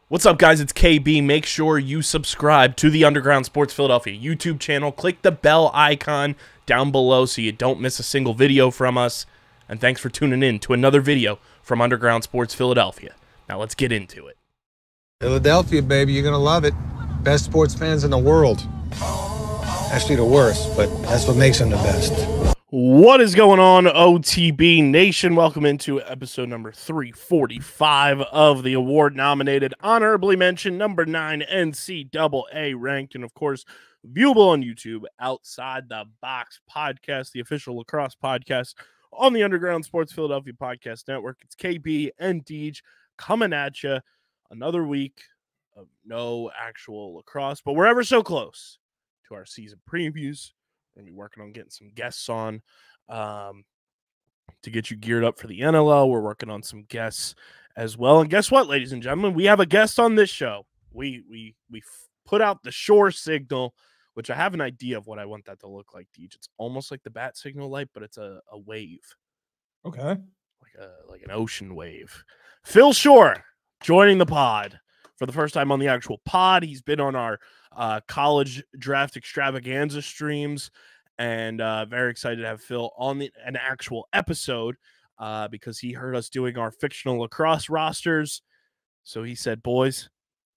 What's up, guys? It's KB. Make sure you subscribe to the Underground Sports Philadelphia YouTube channel. Click the bell icon down below so you don't miss a single video from us. And thanks for tuning in to another video from Underground Sports Philadelphia. Now let's get into it. Philadelphia, baby, you're going to love it. Best sports fans in the world. Actually, the worst, but that's what makes them the best. What is going on, OTB Nation? Welcome into episode number 345 of the award-nominated, honorably mentioned, number 9 NCAA ranked, and of course, viewable on YouTube, Outside the Box podcast, the official lacrosse podcast on the Underground Sports Philadelphia Podcast Network. It's KB and Deej coming at you. Another week of no actual lacrosse, but we're ever so close to our season previews. We're going to be working on getting some guests on to get you geared up for the NLL. We're working on some guests as well. And guess what, ladies and gentlemen? We have a guest on this show. We put out the shore signal, which I have an idea of what I want that to look like, Deej. It's almost like the bat signal light, but it's a wave. Okay. Like an ocean wave. Phil Shore joining the pod for the first time on the actual pod. He's been on our college draft extravaganza streams, and very excited to have Phil on an actual episode because he heard us doing our fictional lacrosse rosters. So he said, boys,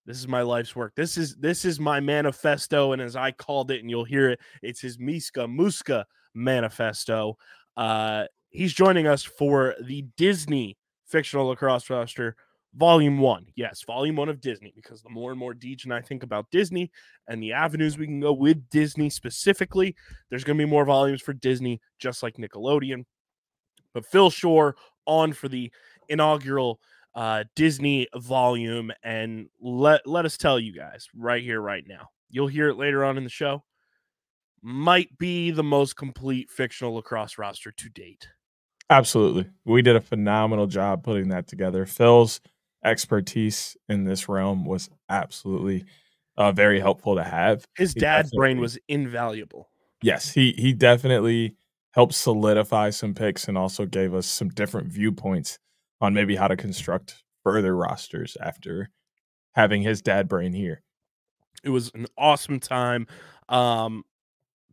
this is my life's work. This is my manifesto, and as I called it, and you'll hear it, it's his Miska Muska manifesto. He's joining us for the Disney fictional lacrosse roster Volume 1. Yes, Volume 1 of Disney, because the more and more Deej and I think about Disney and the avenues we can go with Disney specifically, there's going to be more volumes for Disney, just like Nickelodeon. But Phil Shore on for the inaugural Disney volume, and let us tell you guys right here, right now. You'll hear it later on in the show. Might be the most complete fictional lacrosse roster to date. Absolutely. We did a phenomenal job putting that together. Phil's expertise in this realm was absolutely very helpful to have. His dad's brain was invaluable. Yes, he definitely helped solidify some picks and also gave us some different viewpoints on maybe how to construct further rosters after having his dad brain here. It was an awesome time.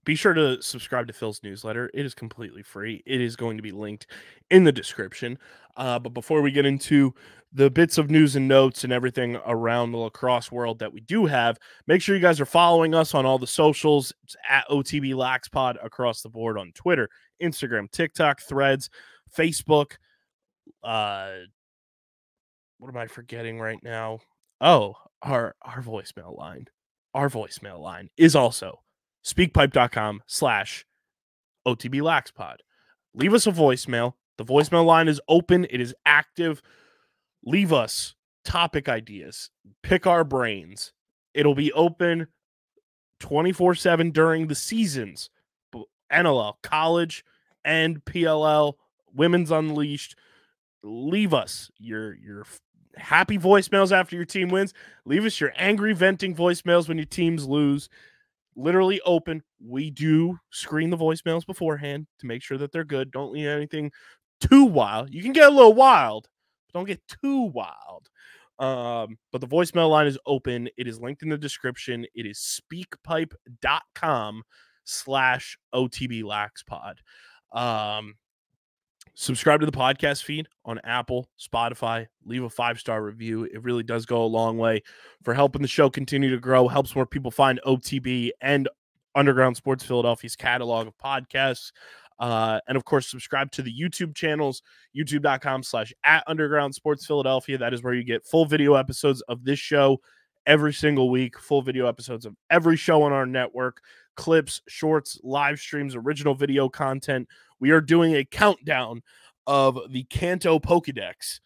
Be sure to subscribe to Phil's newsletter. It is completely free. It is going to be linked in the description. But before we get into the bits of news and notes and everything around the lacrosse world that we do have, make sure you guys are following us on all the socials. It's at OTB LaxPod across the board on Twitter, Instagram, TikTok, Threads, Facebook. What am I forgetting right now? Oh, our voicemail line. Our voicemail line is also speakpipe.com/OTBLaxPod. Leave us a voicemail. The voicemail line is open. It is active. Leave us topic ideas. Pick our brains. It'll be open 24/7 during the seasons. NLL, college, and PLL, Women's Unleashed. Leave us your happy voicemails after your team wins. Leave us your angry venting voicemails when your teams lose. Literally open. We do screen the voicemails beforehand to make sure that they're good. Don't leave anything too wild. You can get a little wild, but don't get too wild. But the voicemail line is open. It is linked in the description. It is speakpipe.com/OTBLaxPod. Subscribe to the podcast feed on Apple, Spotify. Leave a 5-star review. It really does go a long way for helping the show continue to grow, helps more people find OTB and Underground Sports Philadelphia's catalog of podcasts. And, of course, subscribe to the YouTube channels, youtube.com/@Underground Sports Philadelphia. That is where you get full video episodes of this show every single week, full video episodes of every show on our network, clips, shorts, live streams, original video content. We are doing a countdown of the Kanto Pokédex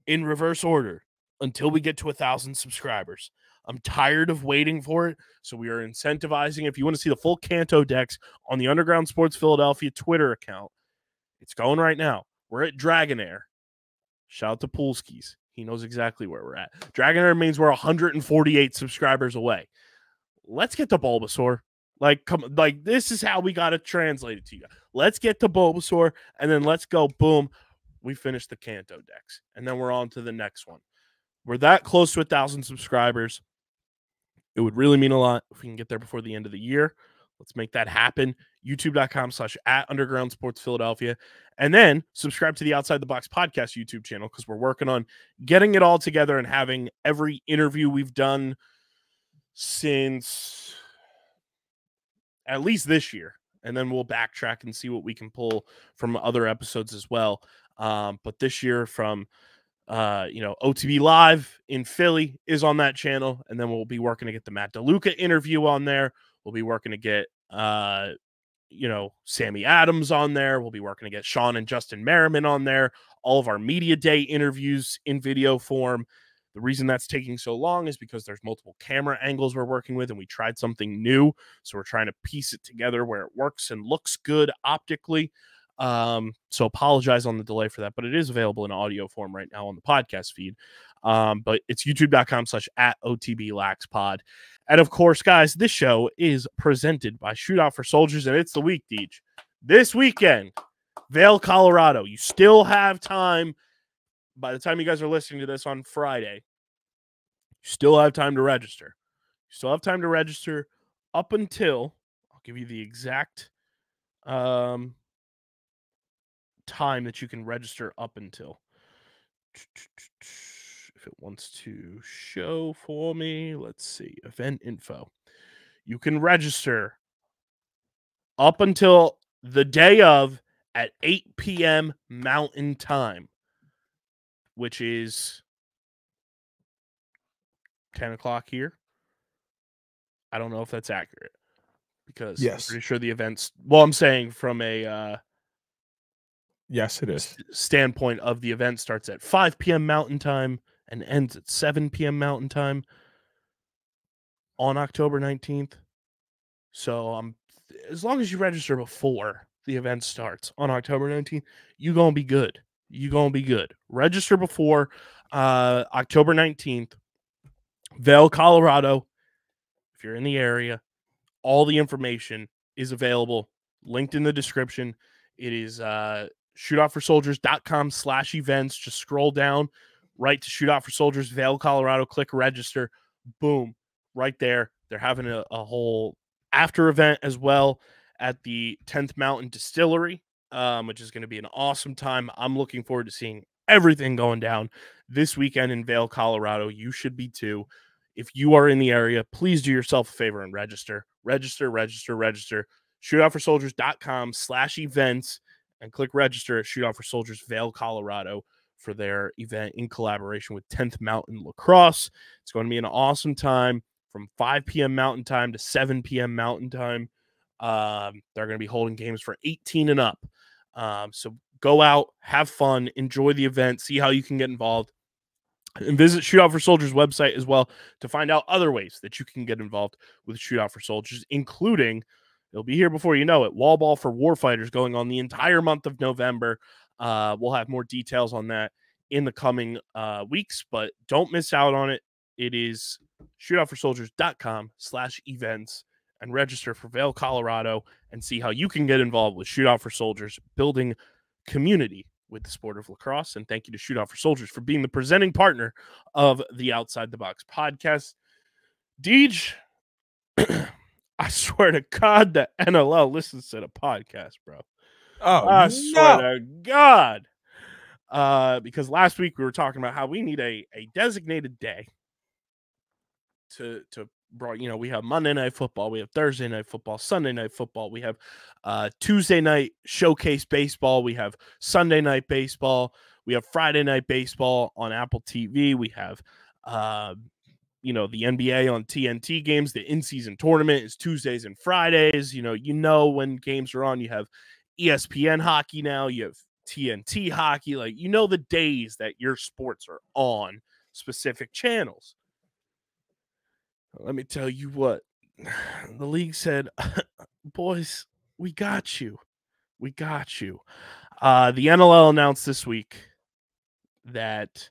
in reverse order until we get to 1,000 subscribers. I'm tired of waiting for it, so we are incentivizing. If you want to see the full Kanto decks on the Underground Sports Philadelphia Twitter account, it's going right now. We're at Dragonair. Shout out to Poolskis. He knows exactly where we're at. Dragonair means we're 148 subscribers away. Let's get to Bulbasaur. This is how we got to translate it to you. Let's get to Bulbasaur, and then let's go, boom, we finished the Kanto decks, and then we're on to the next one. We're that close to 1,000 subscribers. It would really mean a lot if we can get there before the end of the year. Let's make that happen. YouTube.com/@undergroundsportsphiladelphia. And then subscribe to the Outside the Box podcast YouTube channel, because we're working on getting it all together and having every interview we've done since at least this year. And then we'll backtrack and see what we can pull from other episodes as well. But this year from OTB Live in Philly is on that channel. And then we'll be working to get the Matt DeLuca interview on there. We'll be working to get, Sammy Adams on there. We'll be working to get Sean and Justin Merriman on there. All of our media day interviews in video form. The reason that's taking so long is because there's multiple camera angles we're working with, and we tried something new. So we're trying to piece it together where it works and looks good optically. So apologize on the delay for that, but it is available in audio form right now on the podcast feed. But it's youtube.com/@OTBLaxPod. And of course, guys, this show is presented by Shootout For Soldiers, and it's the week, Deej. This weekend, Vail, Colorado. You still have time. By the time you guys are listening to this on Friday, you still have time to register. You still have time to register up until, I'll give you the exact time that you can register up until. If it wants to show for me, let's see, event info. You can register up until the day of at 8 p.m. Mountain Time, which is 10 o'clock here. I don't know if that's accurate, because Yes. I'm pretty sure the events, well, I'm saying from a yes, it is. standpoint of the event starts at 5 p.m. Mountain Time and ends at 7 p.m. Mountain Time on October 19th. So as long as you register before the event starts on October 19th, you're going to be good. You're going to be good. Register before October 19th. Vail, Colorado. If you're in the area, all the information is available, linked in the description. It is shootoutforsoldiers.com/events. Just scroll down right to Shootout For Soldiers, Vail, Colorado. Click register. Boom. Right there. They're having a whole after event as well at the 10th Mountain Distillery, which is going to be an awesome time. I'm looking forward to seeing everything going down this weekend in Vail, Colorado. You should be too. If you are in the area, please do yourself a favor and register. Register. Shootoutforsoldiers.com/events and click register at Shootout For Soldiers Vail, Colorado for their event in collaboration with 10th Mountain Lacrosse. It's going to be an awesome time from 5 p.m. Mountain Time to 7 p.m. Mountain Time. They're going to be holding games for 18 and up. So go out, have fun, enjoy the event, see how you can get involved. And visit Shootout For Soldiers website as well to find out other ways that you can get involved with Shootout For Soldiers, including, it'll be here before you know it, Wall Ball for Warfighters going on the entire month of November. We'll have more details on that in the coming weeks, but don't miss out on it. It is shootoutforsoldiers.com/events and register for Vail, Colorado, and see how you can get involved with Shootout For Soldiers, building community with the sport of lacrosse. And thank you to Shootout For Soldiers for being the presenting partner of the Outside the Box podcast. Deej, I swear to God that NLL listens to the podcast, bro. Oh, I swear to God. Because last week we were talking about how we need a designated day to we have Monday Night Football, we have Thursday Night Football, Sunday Night Football, we have Tuesday night showcase baseball, we have Sunday night baseball, we have Friday night baseball on Apple TV, we have the NBA on TNT games. The in-season tournament is Tuesdays and Fridays. When games are on, you have ESPN hockey now, you have TNT hockey, the days that your sports are on specific channels. Let me tell you what, the league said, boys, we got you. We got you. The NLL announced this week that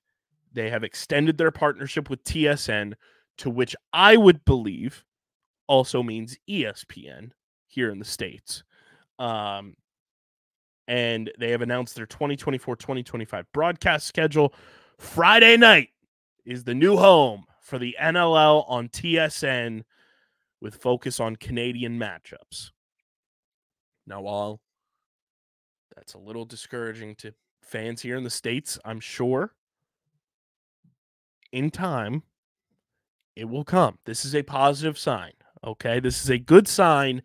they have extended their partnership with TSN, to which I would believe also means ESPN here in the States. And they have announced their 2024-2025 broadcast schedule. Friday night is the new home for the NLL on TSN with focus on Canadian matchups. Now, while that's a little discouraging to fans here in the States, I'm sure in time it will come. This is a positive sign, okay? This is a good sign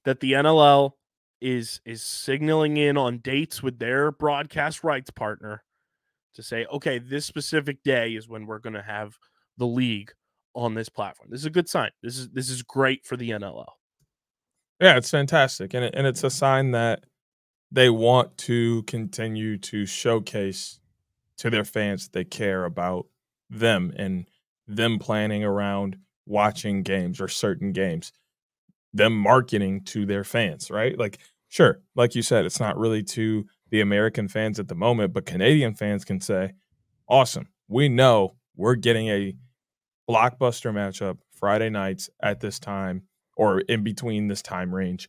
that the NLL is signaling in on dates with their broadcast rights partner to say, okay, this specific day is when we're going to have the league on this platform. This is a good sign. This is great for the NLL. Yeah, it's fantastic, and it's a sign that they want to continue to showcase to their fans that they care about them and them planning around watching games or certain games, them marketing to their fans, right? Like, sure, like you said, it's not really to the American fans at the moment, but Canadian fans can say, awesome, we know we're getting a blockbuster matchup Friday nights at this time or in between this time range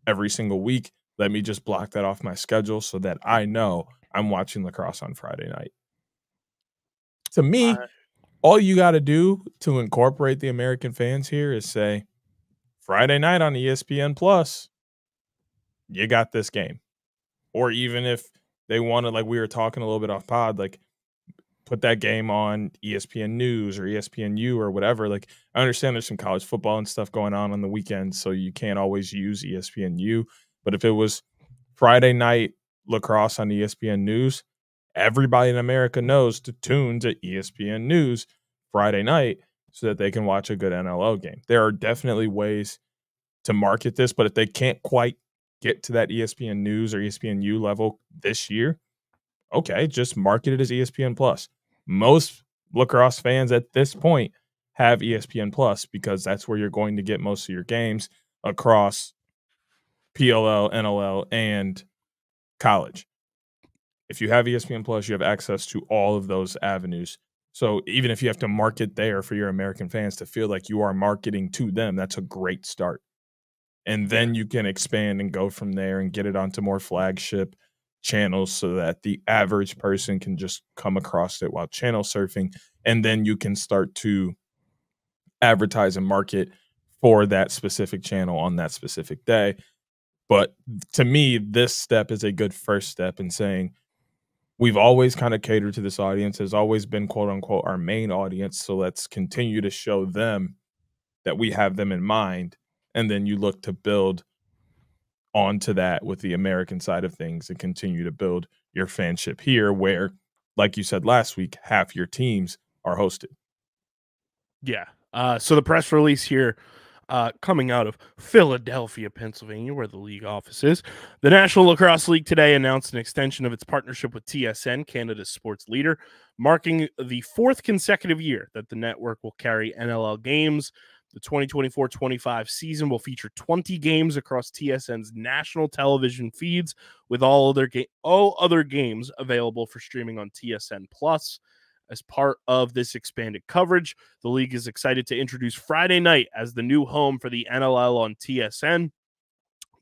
every single week. Let me just block that off my schedule so that I know I'm watching lacrosse on Friday night. To me, all you got to do to incorporate the American fans here is say, Friday night on ESPN Plus, you got this game. Or even if they wanted, like we were talking a little bit off pod, like put that game on ESPN News or ESPNU or whatever. Like, I understand there's some college football and stuff going on the weekend, so you can't always use ESPNU. But if it was Friday night lacrosse on ESPN News, everybody in America knows to tune to ESPN News Friday night so that they can watch a good NLL game. There are definitely ways to market this, but if they can't quite get to that ESPN News or ESPNU level this year, okay, just market it as ESPN Plus. Most lacrosse fans at this point have ESPN Plus because that's where you're going to get most of your games across PLL, NLL, and college. If you have ESPN Plus, you have access to all of those avenues. So even if you have to market there for your American fans to feel like you are marketing to them, that's a great start. And then you can expand and go from there and get it onto more flagship channels so that the average person can just come across it while channel surfing. And then you can start to advertise and market for that specific channel on that specific day. But to me, this step is a good first step in saying we've always kind of catered to this audience, has always been quote unquote our main audience. So let's continue to show them that we have them in mind. And then you look to build onto that with the American side of things and continue to build your fanship here where, like you said last week, half your teams are hosted. Yeah. So the press release here coming out of Philadelphia, Pennsylvania, where the league office is. The National Lacrosse League today announced an extension of its partnership with TSN, Canada's sports leader, marking the fourth consecutive year that the network will carry NLL games. The 2024-25 season will feature 20 games across TSN's national television feeds, with all other games available for streaming on TSN Plus. As part of this expanded coverage, the league is excited to introduce Friday night as the new home for the NLL on TSN.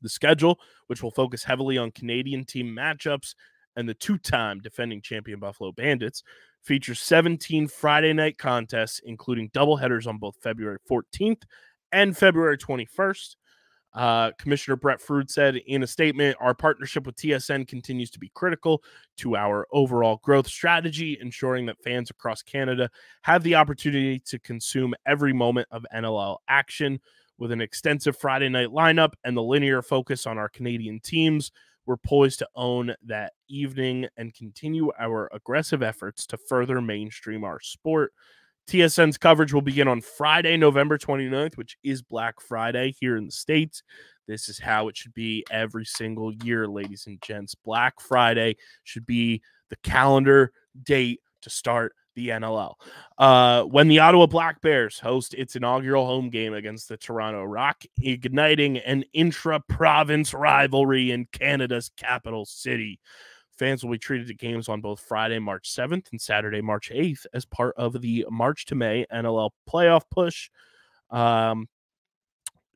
The schedule, which will focus heavily on Canadian team matchups and the two-time defending champion Buffalo Bandits, features 17 Friday night contests, including doubleheaders on both February 14th and February 21st. Commissioner Brett Frude said in a statement, our partnership with TSN continues to be critical to our overall growth strategy, ensuring that fans across Canada have the opportunity to consume every moment of NLL action. With an extensive Friday night lineup and the linear focus on our Canadian teams, we're poised to own that evening and continue our aggressive efforts to further mainstream our sport. TSN's coverage will begin on Friday, November 29th, which is Black Friday here in the States. This is how it should be every single year, ladies and gents. Black Friday should be the calendar date to start the NLL. When the Ottawa Black Bears host its inaugural home game against the Toronto Rock, igniting an intra-province rivalry in Canada's capital city. Fans will be treated to games on both Friday, March 7th and Saturday, March 8th as part of the March to May NLL playoff push.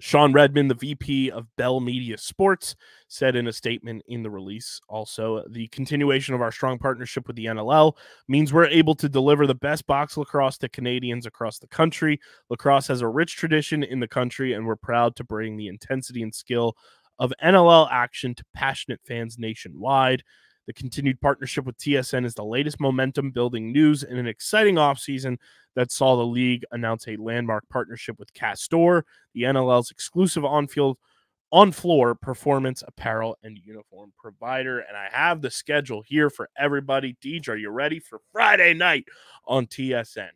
Sean Redmond, the VP of Bell Media Sports, said in a statement in the release also, the continuation of our strong partnership with the NLL means we're able to deliver the best box lacrosse to Canadians across the country. Lacrosse has a rich tradition in the country, and we're proud to bring the intensity and skill of NLL action to passionate fans nationwide. The continued partnership with TSN is the latest momentum-building news in an exciting offseason that saw the league announce a landmark partnership with Castor, the NLL's exclusive on-floor performance apparel and uniform provider. And I have the schedule here for everybody. Deej, are you ready for Friday night on TSN?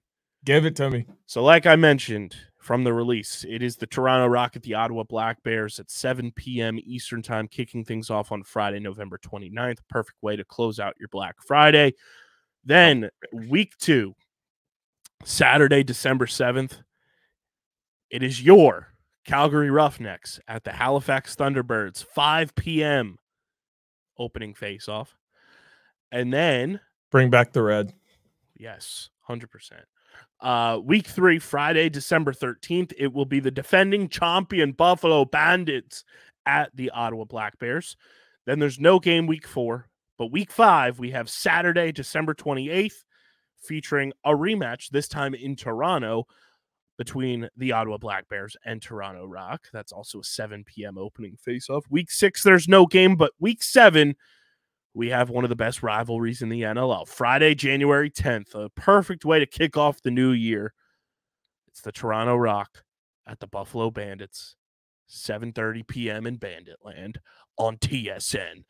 Give it to me. So like I mentioned from the release, it is the Toronto Rock at the Ottawa Black Bears at 7 p.m. Eastern Time, kicking things off on Friday, November 29th. Perfect way to close out your Black Friday. Then week 2, Saturday, December 7th, it is your Calgary Roughnecks at the Halifax Thunderbirds, 5 p.m. opening face-off. And then... bring back the red. Yes, 100%. Week 3, Friday, December 13th, it will be the defending champion Buffalo Bandits at the Ottawa Black Bears. Then there's no game week 4, but week 5, we have Saturday, December 28th, featuring a rematch, this time in Toronto, between the Ottawa Black Bears and Toronto Rock. That's also a 7 p.m. opening face-off. Week 6, there's no game, but week 7, we have one of the best rivalries in the NLL. Friday, January 10th, a perfect way to kick off the new year. It's the Toronto Rock at the Buffalo Bandits, 7:30 p.m. in Banditland on TSN.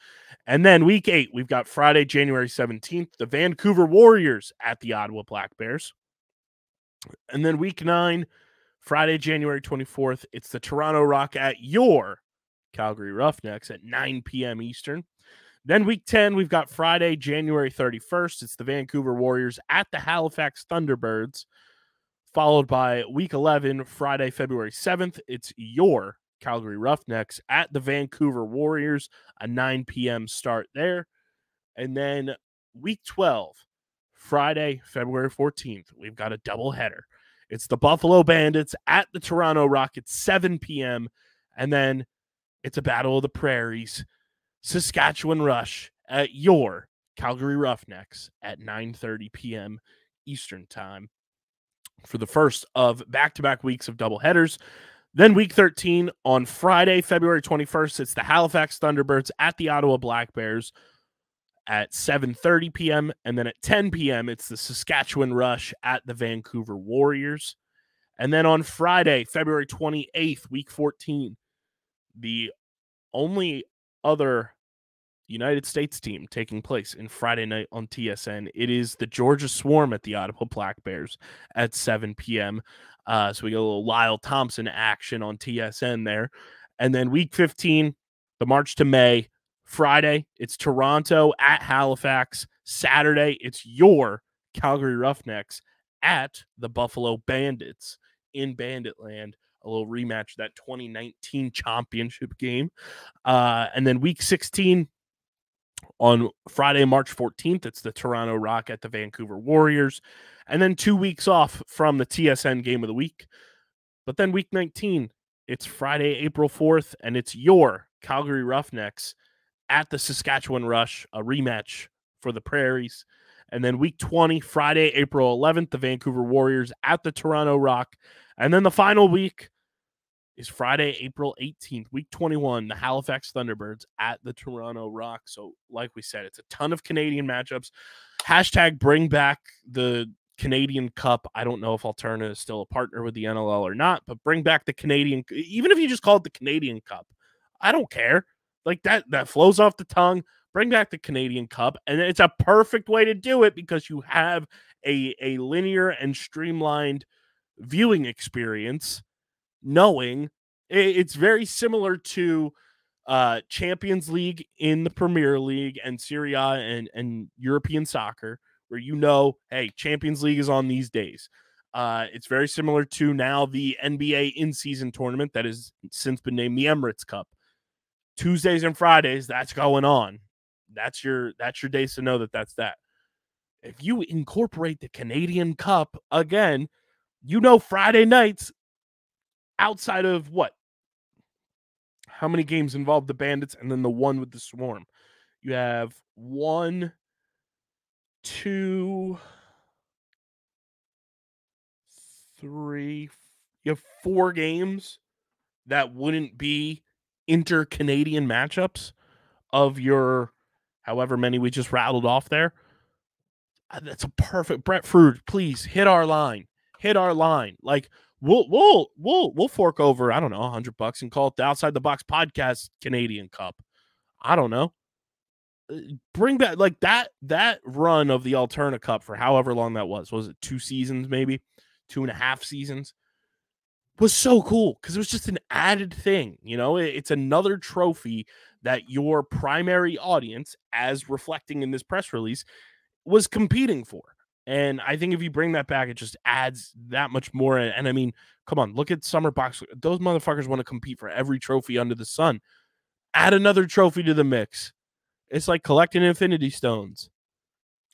And then week 8, we've got Friday, January 17th, the Vancouver Warriors at the Ottawa Black Bears. And then week 9, Friday, January 24th, it's the Toronto Rock at your Calgary Roughnecks at 9 p.m. Eastern. Then week 10, we've got Friday, January 31st. It's the Vancouver Warriors at the Halifax Thunderbirds, followed by week 11, Friday, February 7th. It's your Calgary Roughnecks at the Vancouver Warriors, a 9 p.m. start there. And then week 12, Friday, February 14th, we've got a doubleheader. It's the Buffalo Bandits at the Toronto Rock at 7 p.m. And then it's a Battle of the Prairies, Saskatchewan Rush at your Calgary Roughnecks at 9:30 p.m. Eastern Time for the first of back-to-back weeks of doubleheaders. Then week 13 on Friday, February 21st, it's the Halifax Thunderbirds at the Ottawa Black Bears at 7:30 p.m. And then at 10 p.m., it's the Saskatchewan Rush at the Vancouver Warriors. And then on Friday, February 28th, week 14, the only other United States team taking place in Friday night on TSN. It is the Georgia Swarm at the Ottawa Black Bears at 7 p.m. So we get a little Lyle Thompson action on TSN there. And then week 15, the March to May, Friday, it's Toronto at Halifax. Saturday, it's your Calgary Roughnecks at the Buffalo Bandits in Banditland. A little rematch of that 2019 championship game. And then week 16, on Friday, March 14th, it's the Toronto Rock at the Vancouver Warriors. And then 2 weeks off from the TSN game of the week. But then week 19, it's Friday, April 4th, and it's your Calgary Roughnecks at the Saskatchewan Rush, a rematch for the Prairies. And then week 20, Friday, April 11th, the Vancouver Warriors at the Toronto Rock. And then the final week is Friday, April 18th, week 21, the Halifax Thunderbirds at the Toronto Rock. So like we said, it's a ton of Canadian matchups. Hashtag bring back the Canadian Cup. I don't know if Alterna is still a partner with the NLL or not, but bring back the Canadian, even if you just call it the Canadian Cup, I don't care. Like that flows off the tongue. Bring back the Canadian Cup. And it's a perfect way to do it because you have a linear and streamlined viewing experience, knowing it's very similar to Champions League in the Premier League and Serie A and European soccer, where hey, Champions League is on these days. It's very similar to now the NBA in-season tournament that has since been named the Emirates Cup. Tuesdays and Fridays, that's going on. That's your days to know that's that. If you incorporate the Canadian Cup again, Friday nights outside of how many games involve the Bandits and then the one with the Swarm? You have 1, 2, 3. You have 4 games that wouldn't be inter-Canadian matchups of your however many we just rattled off there. That's a perfect Brett Fruit. Please hit our line. Hit our line. Like we'll fork over, I don't know, $100 and call it the Outside the Box Podcast Canadian Cup. I don't know. Bring back like that run of the Alterna Cup for however long that was. Was it 2 seasons, maybe 2.5 seasons? Was so cool because it was just an added thing. You know, it's another trophy that your primary audience, as reflecting in this press release, was competing for. And I think if you bring that back, it just adds that much more. And I mean, come on, look at Summer Box. Those motherfuckers want to compete for every trophy under the sun. Add another trophy to the mix. It's like collecting Infinity Stones.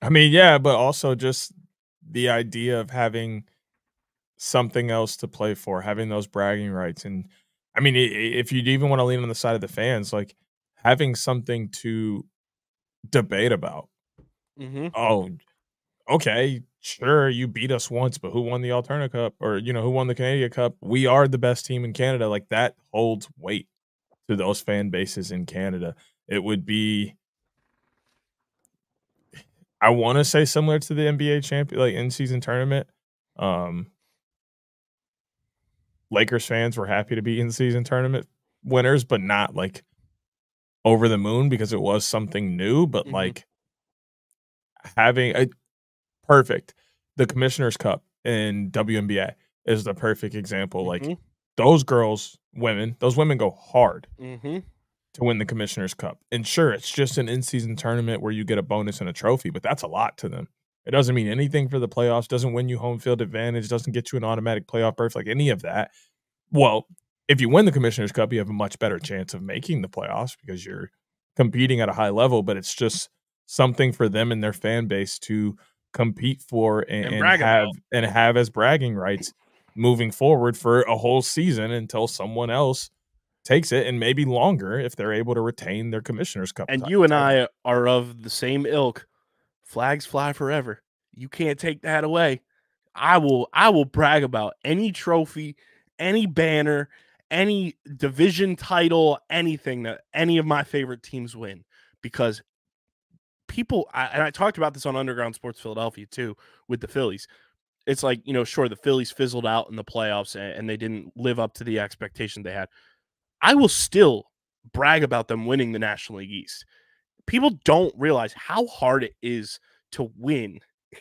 I mean, yeah, but also just the idea of having something else to play for, having those bragging rights. And I mean, if you even want to lean on the side of the fans, like having something to debate about. Mm-hmm. Oh, okay, sure, you beat us once, but who won the Alterna Cup, or who won the Canadian Cup? We are the best team in Canada. Like that holds weight to those fan bases in Canada. It would be, I want to say, similar to the NBA champion, like in-season tournament. Lakers fans were happy to be in-season tournament winners, but not like over the moon because it was something new. But like having a perfect, the Commissioner's Cup in WNBA is the perfect example. Like those women go hard to win the Commissioner's Cup. And sure, it's just an in-season tournament where you get a bonus and a trophy, but that's a lot to them. It doesn't mean anything for the playoffs, doesn't win you home field advantage, doesn't get you an automatic playoff berth, like any of that. Well, if you win the Commissioner's Cup, you have a much better chance of making the playoffs because you're competing at a high level, but it's just something for them and their fan base to compete for and have as bragging rights moving forward for a whole season until someone else takes it, and maybe longer if they're able to retain their Commissioner's Cup. And you and I are of the same ilk. Flags fly forever. You can't take that away. I will brag about any trophy, any banner, any division title, anything that any of my favorite teams win, because people, and I talked about this on Underground Sports Philadelphia too with the Phillies. It's like, sure, the Phillies fizzled out in the playoffs and they didn't live up to the expectation they had. I will still brag about them winning the National League East. People don't realize how hard it is to win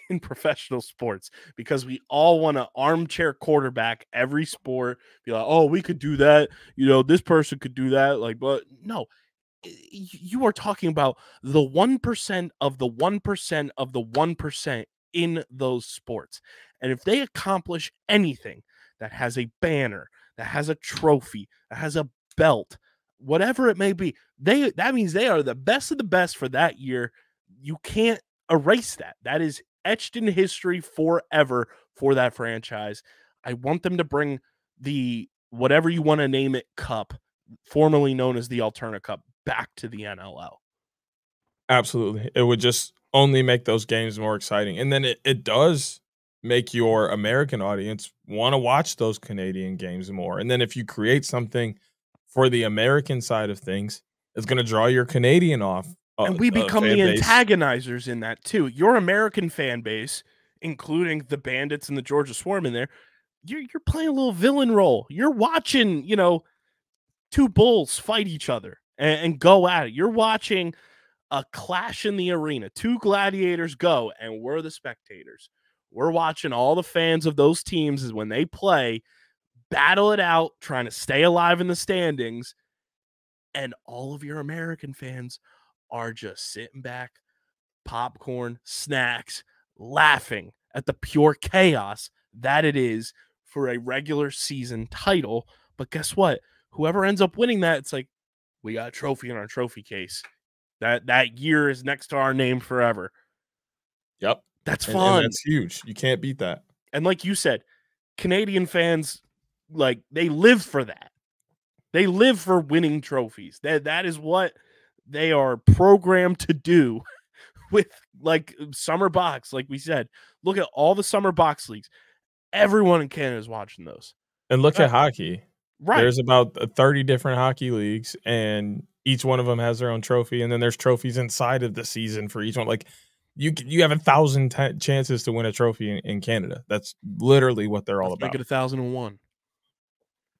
in professional sports because we all want to armchair quarterback every sport, be like, oh, we could do that. This person could do that. Like, but no, you are talking about the 1% of the 1% of the 1% in those sports. And if they accomplish anything that has a banner, that has a trophy, that has a belt, whatever it may be, that means they are the best of the best for that year. You can't erase that. That is etched in history forever for that franchise. I want them to bring the whatever you want to name it cup, formerly known as the Alterna Cup, back to the NLL. Absolutely. It would just only make those games more exciting. And then it does make your American audience want to watch those Canadian games more. And then if you create something for the American side of things, it's going to draw your Canadian off. And we become the antagonizers in that too. Your American fan base, including the Bandits and the Georgia Swarm in there, you're playing a little villain role. You're watching, two bulls fight each other and go at it. You're watching a clash in the arena. Two gladiators go, and we're the spectators. We're watching all the fans of those teams as when they play, battle it out, trying to stay alive in the standings. And all of your American fans are just sitting back, popcorn, snacks, laughing at the pure chaos that it is for a regular season title. But guess what? Whoever ends up winning that, it's like, we got a trophy in our trophy case. That year is next to our name forever. Yep. That's fun. And that's huge. You can't beat that. And like you said, Canadian fans, like, they live for that. They live for winning trophies. That is what they are programmed to do with like summer box. Like we said, look at all the summer box leagues. Everyone in Canada is watching those. And look at hockey. Right. There's about 30 different hockey leagues, and each one of them has their own trophy. And then there's trophies inside of the season for each one. Like you have 1,000 chances to win a trophy in Canada. That's literally what they're all about. Make it 1,001.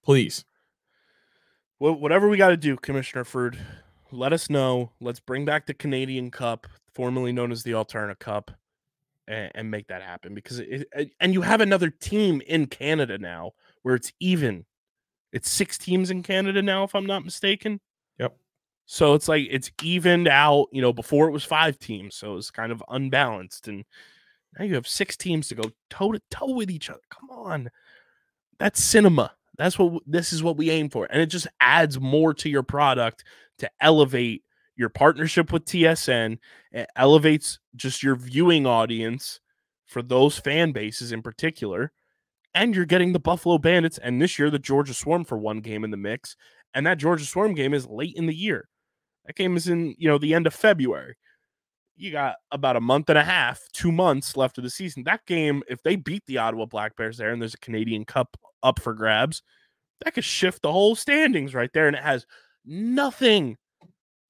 Please. Well, whatever we got to do, Commissioner Ferd, let us know. Let's bring back the Canadian Cup, formerly known as the Alterna Cup, and make that happen. Because and you have another team in Canada now where it's even. It's 6 teams in Canada now, if I'm not mistaken. Yep. So it's like it's evened out. You know, before it was 5 teams, so it was kind of unbalanced, and now you have 6 teams to go toe to toe with each other. Come on, that's cinema. This is what we aim for, and it just adds more to your product to elevate your partnership with TSN. It elevates just your viewing audience for those fan bases in particular, and you're getting the Buffalo Bandits and this year the Georgia Swarm for one game in the mix, and that Georgia Swarm game is late in the year. That game is in the end of February. You got about a month and a half, 2 months left of the season. That game, if they beat the Ottawa Black Bears there and there's a Canadian Cup up for grabs, that could shift the whole standings right there, and it has nothing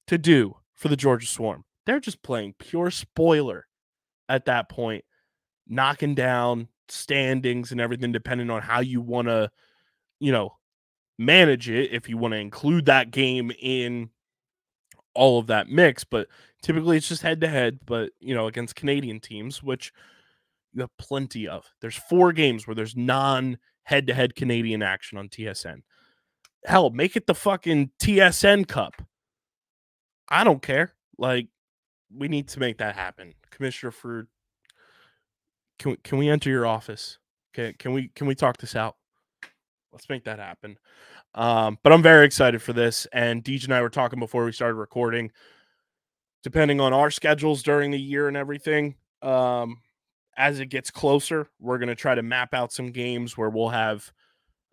to do for the Georgia Swarm. They're just playing pure spoiler at that point, knocking down standings and everything depending on how you want to, manage it, if you want to include that game in all of that mix. But typically it's just head-to-head, but, against Canadian teams, which you have plenty of. There's 4 games where there's non-head-to-head Canadian action on TSN. Hell, make it the fucking TSN Cup. I don't care. Like, we need to make that happen. Commissioner Ferd, can we enter your office? Can we talk this out? Let's make that happen. But I'm very excited for this. And Deej and I were talking before we started recording. Depending on our schedules during the year and everything, as it gets closer, we're going to try to map out some games where we'll have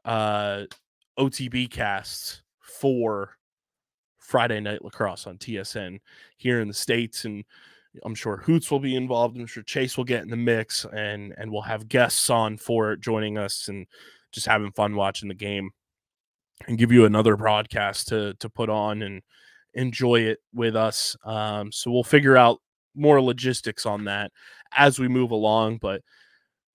OTB casts for Friday Night Lacrosse on TSN here in the States. And I'm sure Hoots will be involved. I'm sure Chase will get in the mix, and we'll have guests on for it, joining us and just having fun watching the game, and give you another broadcast to put on and enjoy it with us. So we'll figure out more logistics on that as we move along. But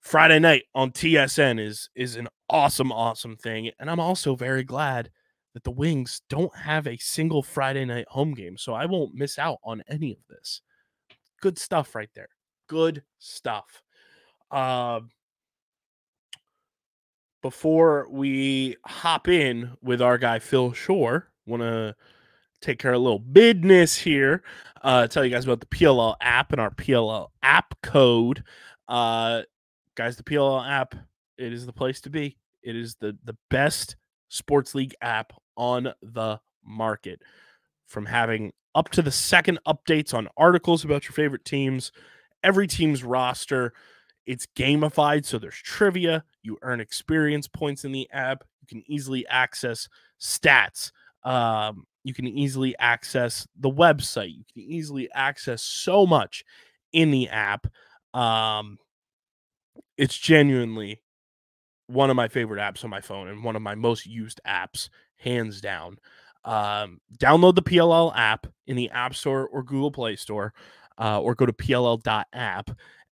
Friday night on TSN is an awesome thing. And I'm also very glad that the Wings don't have a single Friday night home game, so I won't miss out on any of this. Good stuff right there. Good stuff. Before we hop in with our guy Phil Shore, want to take care of a little business here. Tell you guys about the PLL app and our PLL app code. Guys, the PLL app, it is the place to be. It is the best sports league app on the market. From having up to the second updates on articles about your favorite teams, every team's roster. It's gamified, so there's trivia. You earn experience points in the app. You can easily access stats. You can easily access the website. You can easily access so much in the app. It's genuinely one of my favorite apps on my phone and one of my most used apps, hands down. Download the PLL app in the App Store or Google Play Store, or go to pll.app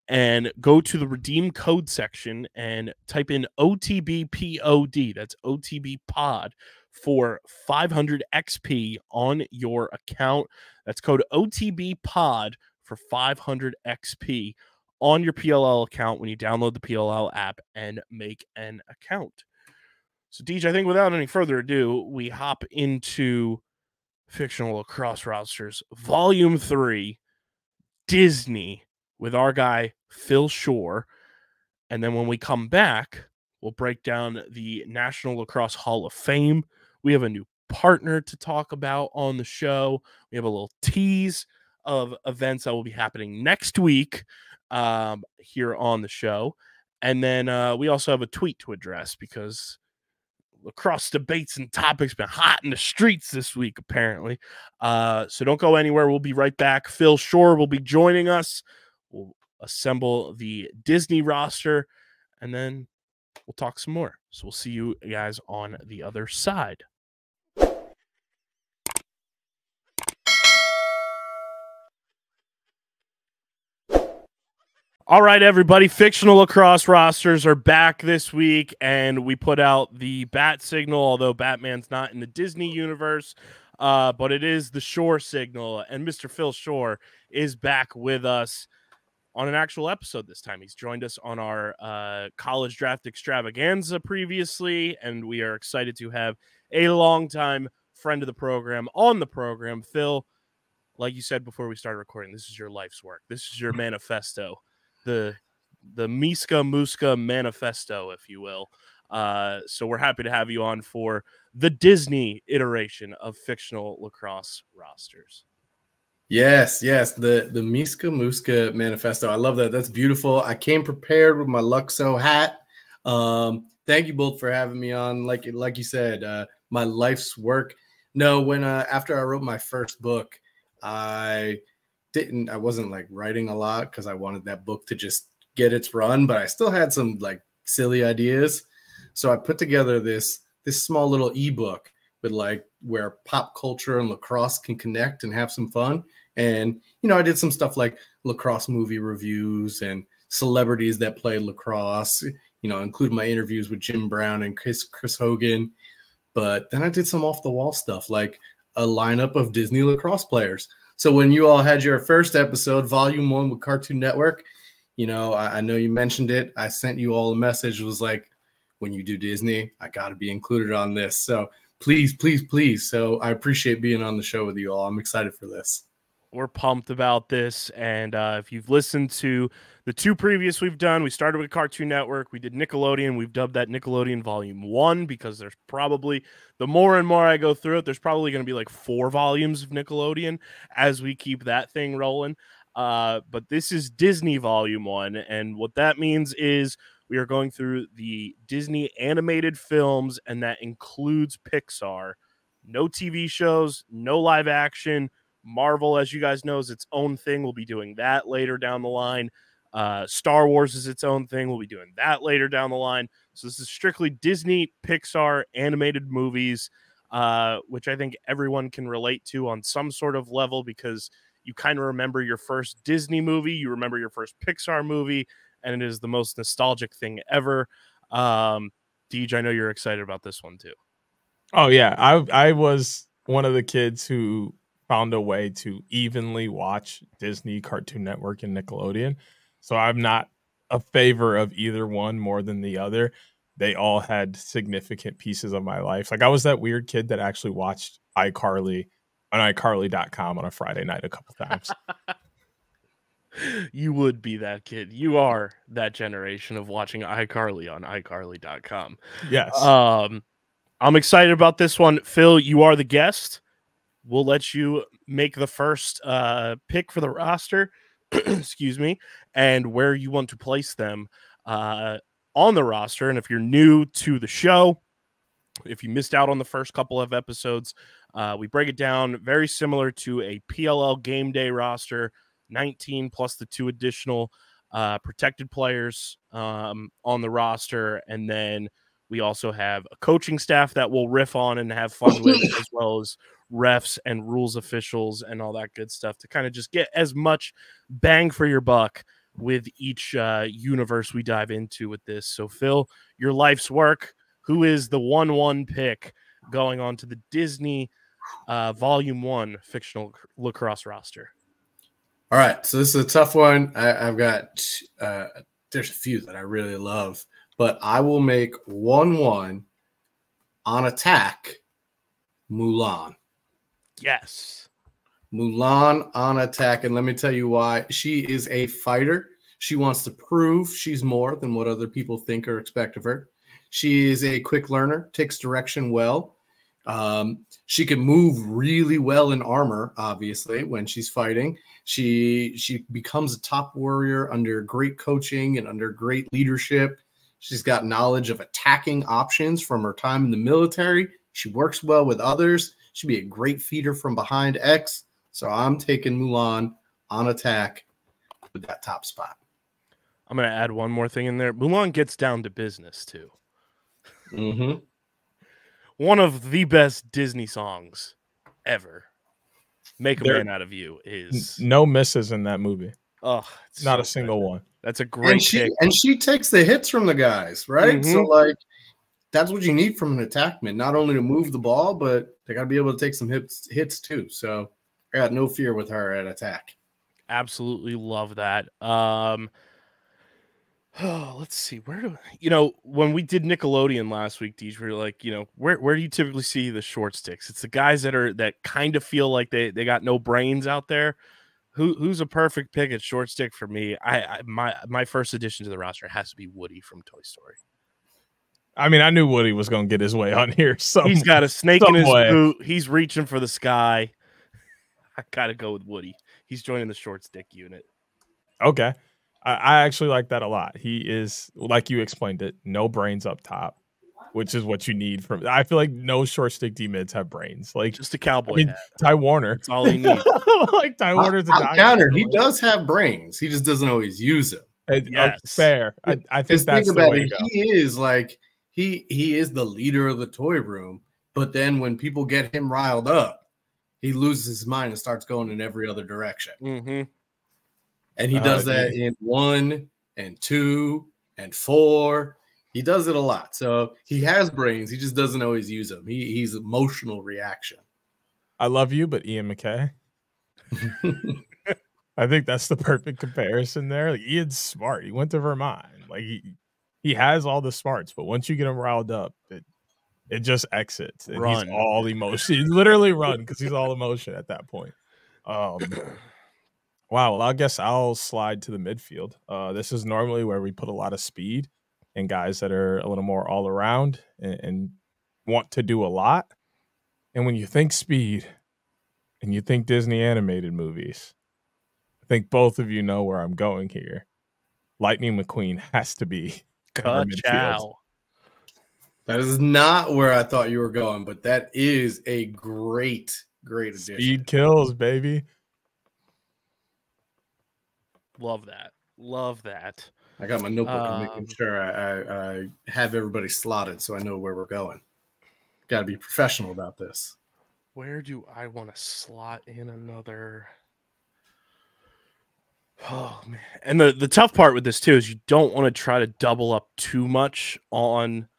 and go to the redeem code section and type in OTBPOD. That's OTB pod for 500 XP on your account. That's code OTB pod for 500 XP on your PLL account when you download the PLL app and make an account. So, Deej, I think without any further ado, we hop into Fictional Lacrosse Rosters, Volume 3, Disney, with our guy, Phil Shore. And then when we come back, we'll break down the National Lacrosse Hall of Fame. We have a new partner to talk about on the show. We have a little tease of events that will be happening next week here on the show. And then we also have a tweet to address because lacrosse debates and topics been hot in the streets this week, apparently. So don't go anywhere. We'll be right back. Phil Shore will be joining us. We'll assemble the Disney roster, and then we'll talk some more. So we'll see you guys on the other side. All right, everybody, Fictional Lacrosse Rosters are back this week, and we put out the bat signal, although Batman's not in the Disney universe, but it is the Shore signal, and Mr. Phil Shore is back with us on an actual episode this time. He's joined us on our college draft extravaganza previously, and we are excited to have a longtime friend of the program on the program. Phil, like you said before we started recording, this is your life's work. This is your manifesto. The Miska Muska manifesto, if you will. So we're happy to have you on for the Disney iteration of Fictional Lacrosse Rosters. Yes, the Miska Muska manifesto. I love that. That's beautiful. I came prepared with my Luxo hat. Thank you both for having me on. Like you said, my life's work. No, when after I wrote my first book, I wasn't like writing a lot because I wanted that book to just get its run, but I still had some like silly ideas. So I put together this small little ebook with like where pop culture and lacrosse can connect and have some fun. And, I did some stuff like lacrosse movie reviews and celebrities that played lacrosse, including my interviews with Jim Brown and Chris Hogan. But then I did some off the wall stuff like a lineup of Disney lacrosse players. So when you all had your first episode, Volume 1 with Cartoon Network, I know you mentioned it. I sent you all a message. It was like, when you do Disney, I got to be included on this. So please, please, please. So I appreciate being on the show with you all. I'm excited for this. We're pumped about this. And if you've listened to the two previous we've done, we started with Cartoon Network. We did Nickelodeon. We've dubbed that Nickelodeon Volume 1 because there's probably, the more and more I go through it, there's probably going to be like 4 volumes of Nickelodeon as we keep that thing rolling. But this is Disney Volume 1. And what that means is we are going through the Disney animated films, and that includes Pixar. No TV shows, no live action. Marvel, as you guys know, is its own thing. We'll be doing that later down the line. Star Wars is its own thing. We'll be doing that later down the line. So this is strictly Disney, Pixar, animated movies, which I think everyone can relate to on some sort of level because you kind of remember your first Disney movie, you remember your first Pixar movie, and it is the most nostalgic thing ever. Deej, I know you're excited about this one too. Oh, yeah. I was one of the kids who found a way to evenly watch Disney, Cartoon Network, and Nickelodeon. So I'm not a favor of either one more than the other. They all had significant pieces of my life. Like I was that weird kid that actually watched iCarly on iCarly.com on a Friday night a couple times. You would be that kid. You are that generation of watching iCarly on iCarly.com. Yes. I'm excited about this one. Phil, you are the guest. We'll let you make the first pick for the roster, excuse me, and where you want to place them on the roster. And if you're new to the show, if you missed out on the first couple of episodes, we break it down very similar to a PLL game day roster, 19 plus the 2 additional protected players on the roster. And then we also have a coaching staff that we'll riff on and have fun with, as well as refs and rules officials and all that good stuff to kind of just get as much bang for your buck with each universe we dive into with this. So, Phil, your life's work. Who is the 1-1 pick going on to the Disney Volume 1 Fictional Lacrosse roster? All right, so this is a tough one. I've got there's a few that I really love, but I will make 1-1 on attack. Mulan. Yes. Mulan on attack, and let me tell you why. She is a fighter. She wants to prove she's more than what other people think or expect of her. She is a quick learner, takes direction well. She can move really well in armor, obviously, when she's fighting. She becomes a top warrior under great coaching and under great leadership. She's got knowledge of attacking options from her time in the military. She works well with others. She'd be a great feeder from behind X. So I'm taking Mulan on attack with that top spot. I'm going to add one more thing in there. Mulan gets down to business, too. Mm-hmm. One of the best Disney songs ever. Make a Man Out of You is... No misses in that movie. Oh, not a single one. That's a great pick. And she takes the hits from the guys, right? Mm-hmm. So, like, that's what you need from an attackman, not only to move the ball, but they got to be able to take some hits too. So I got no fear with her at attack. Absolutely love that. Let's see. When we did Nickelodeon last week, Deej, we were like, where do you typically see the short sticks? It's the guys that kind of feel like they got no brains out there. Who's a perfect pick at short stick for me? My first addition to the roster has to be Woody from Toy Story. I mean, I knew Woody was going to get his way on here. So he's got a snake in his boot. He's reaching for the sky. I got to go with Woody. He's joining the short stick unit. Okay. I actually like that a lot. He is, like you explained it, no brains up top, which is what you need from. I feel like no short stick D mids have brains. Like just a cowboy hat. Ty Warner. That's all he needs. Like Ty Warner's a counter. He does have brains. He just doesn't always use them. Yes. Fair. I think that's the way to go. He is like he is the leader of the toy room. But then when people get him riled up, he loses his mind and starts going in every other direction. Mm-hmm. And he does that in 1 and 2 and 4. He does it a lot. So he has brains. He just doesn't always use them. He's emotional reaction. I love you, but Ian McKay. I think that's the perfect comparison there. Like, Ian's smart. He went to Vermont. Like he has all the smarts, but once you get him riled up, it just exits. And he's all emotion. He literally run because he's all emotion at that point. Wow. Well, I guess I'll slide to the midfield. This is normally where we put a lot of speed and guys that are a little more all around and want to do a lot. And when you think speed and you think Disney animated movies, I think both of you know where I'm going here. Lightning McQueen has to be our midfield. That is not where I thought you were going, but that is a great addition. Speed kills, baby. Love that. I got my notebook and making sure I have everybody slotted so I know where we're going. Got to be professional about this. Where do I want to slot in another? Oh, man. And the tough part with this, too, is you don't want to try to double up too much on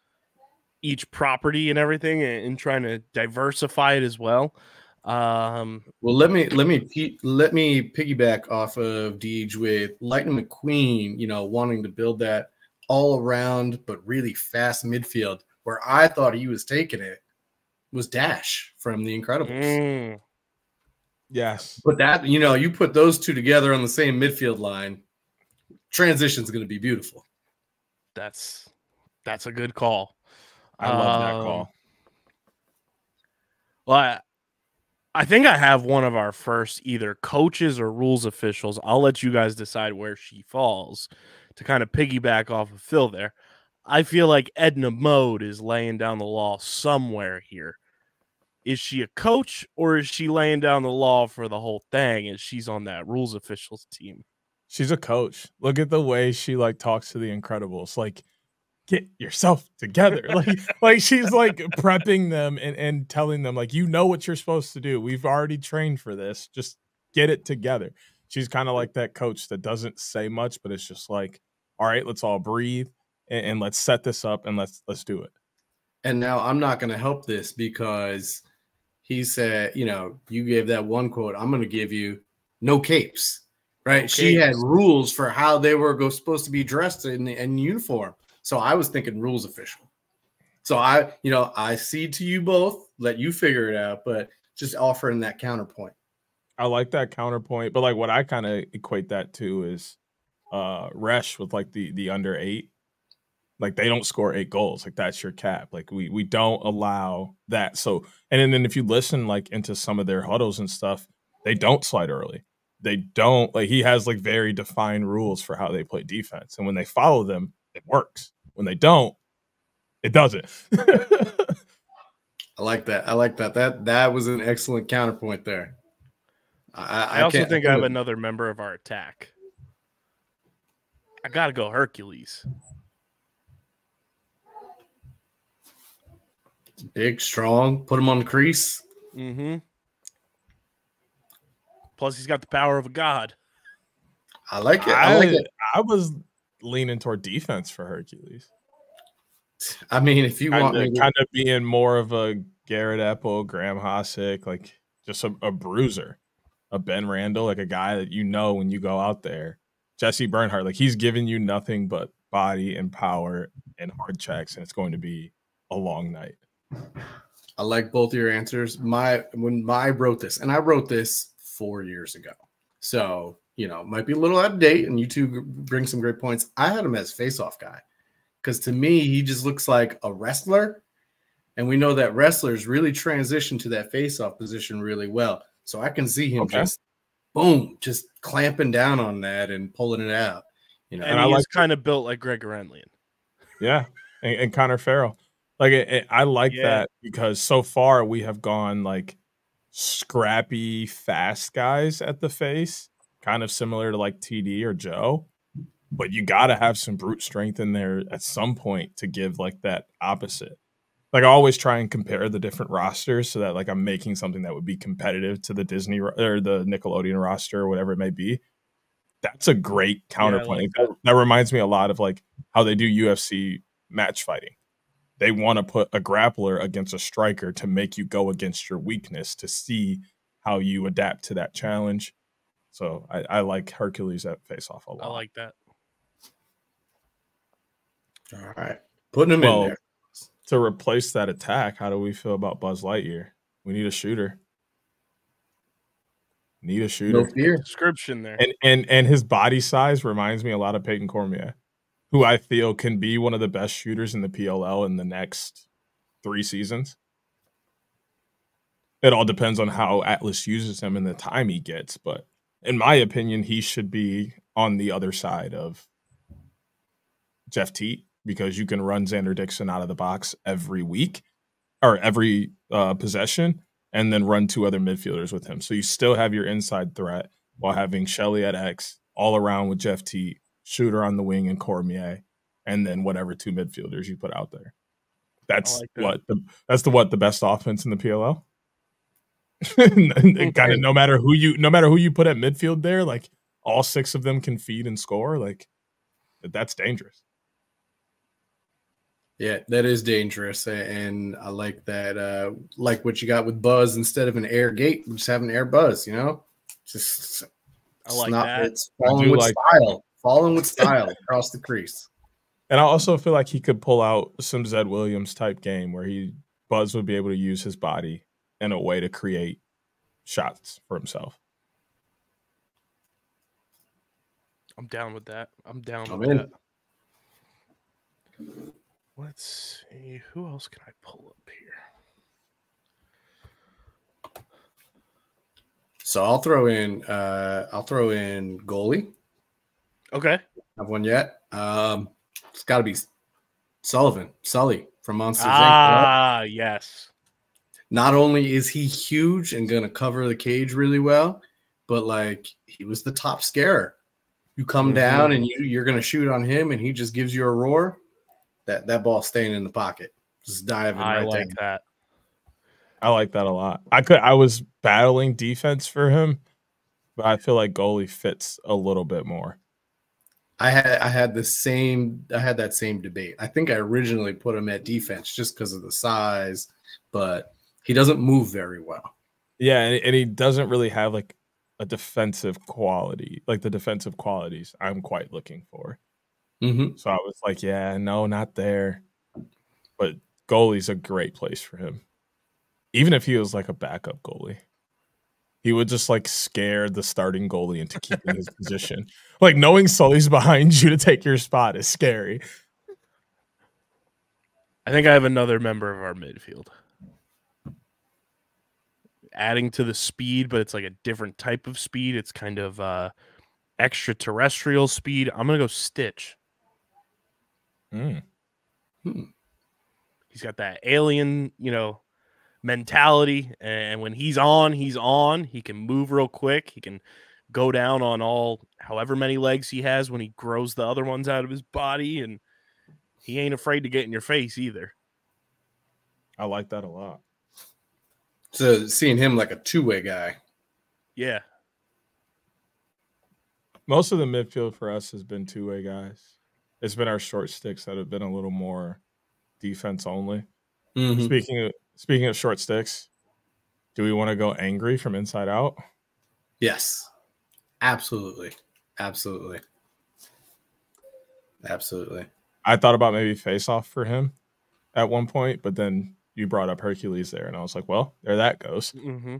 each property and everything and trying to diversify it as well. Well, let me piggyback off of Deej with Lightning McQueen, wanting to build that all around but really fast midfield. Where I thought he was taking it was Dash from The Incredibles. Yes, but that you put those two together on the same midfield line, transition's going to be beautiful. That's a good call. I love that call. Well, I think I have one of our first either coaches or rules officials. I'll let you guys decide where she falls to kind of piggyback off of Phil there. I feel like Edna Mode is laying down the law somewhere here. Is she a coach or is she laying down the law for the whole thing and she's on that rules officials team? She's a coach. Look at the way she talks to the Incredibles. Like, get yourself together. like she's prepping them and telling them what you're supposed to do. We've already trained for this. Just get it together. She's kind of like that coach that doesn't say much, but it's just all right, let's all breathe and let's set this up and let's do it. And now I'm not going to help this because he said, you gave that one quote. I'm going to give you no capes, right? No she capes. Had rules for how they were supposed to be dressed in uniform. So I was thinking rules official. So I cede to you both, let you figure it out, but just offering that counterpoint. I like that counterpoint, but what I kind of equate that to is Resh with the under 8. They don't score 8 goals. That's your cap. We don't allow that. So and then if you listen into some of their huddles and stuff, they don't slide early. They don't he has very defined rules for how they play defense, and when they follow them, it works. When they don't, it doesn't. I like that. I like that. That was an excellent counterpoint there. I also think I have another member of our attack. I got to go Hercules. Big, strong, put him on the crease. Mm-hmm. Plus, he's got the power of a god. I like it. I like it. I was leaning toward defense for Hercules. I mean, if you want me to... kind of being more of a Garrett Epple, Graham Hossack, like just a bruiser, a Ben Randall, like a guy that you know when you go out there. Jesse Bernhardt, like he's giving you nothing but body and power and hard checks, and it's going to be a long night. I like both your answers. When I wrote this, and I wrote this 4 years ago, so you know, might be a little out of date, and you two bring some great points. I had him as face-off guy because to me, he just looks like a wrestler, and we know that wrestlers really transition to that face-off position really well. So I can see him just boom, just clamping down on that and pulling it out. You know, and I like kind of built like Greg Renlian. Yeah, and Connor Farrell. Like I like that because so far we have gone like scrappy, fast guys at the face, kind of similar to like TD or Joe. But you got to have some brute strength in there at some point to give like that opposite. Like I always try and compare the different rosters so that like I'm making something that would be competitive to the Disney or the Nickelodeon roster or whatever it may be. That's a great counterpoint. Like that reminds me a lot of like how they do UFC match fighting. They want to put a grappler against a striker to make you go against your weakness to see how you adapt to that challenge. So I like Hercules at face-off a lot. I like that. All right. Putting him in there. To replace that attack, how do we feel about Buzz Lightyear? We need a shooter. No fear. Description there. And his body size reminds me a lot of Peyton Cormier, who I feel can be one of the best shooters in the PLL in the next 3 seasons. It all depends on how Atlas uses him and the time he gets. But in my opinion, he should be on the other side of Jeff Teat because you can run Xander Dixon out of the box every week or every possession and then run 2 other midfielders with him. So you still have your inside threat while having Shelley at X all around with Jeff Teat, shooter on the wing and Cormier, and then whatever 2 midfielders you put out there. That's like the best offense in the PLL. Kind of no matter who you put at midfield there, like all 6 of them can feed and score. Like that's dangerous. Yeah, that is dangerous, and I like that. Like what you got with Buzz instead of an air gate, just have an air Buzz. You know, I like that. It's falling with style. Falling with style across the crease. And I also feel like he could pull out some Zed Williams type game where Buzz would be able to use his body in a way to create shots for himself. I'm down with that. I'm down I'm with in. that. Let's see. Who else can I pull up here? So I'll throw in goalie. Okay. Have one yet? It's got to be Sully from Monsters Inc. Ah, yes. Not only is he huge and going to cover the cage really well, but like he was the top scarer. You come down and you're going to shoot on him, and he just gives you a roar. That ball staying in the pocket, just diving right there. I like that. I like that a lot. I was battling defense for him, but I feel like goalie fits a little bit more. I had that same debate. I think I originally put him at defense just because of the size, but he doesn't move very well. Yeah, and he doesn't really have like a defensive quality, like the defensive qualities I'm quite looking for. So I was like, yeah, no, not there. But goalie's a great place for him. Even if he was like a backup goalie, he would just like scare the starting goalie into keeping his position. Like knowing Sully's behind you to take your spot is scary. I think I have another member of our midfield. Adding to the speed, but it's like a different type of speed. It's kind of extraterrestrial speed. I'm going to go Stitch. He's got that alien, mentality, and when he's on. He can move real quick. He can go down on however many legs he has when he grows the other ones out of his body, and he ain't afraid to get in your face either. I like that a lot. So seeing him like a two-way guy. Yeah. Most of the midfield for us has been two-way guys. It's been our short sticks that have been a little more defense only. Mm-hmm. Speaking of short sticks, do we want to go angry from inside out? Yes. Absolutely. I thought about maybe face off for him at one point, but then you brought up Hercules there, and I was like, well, there that goes. Mm-hmm.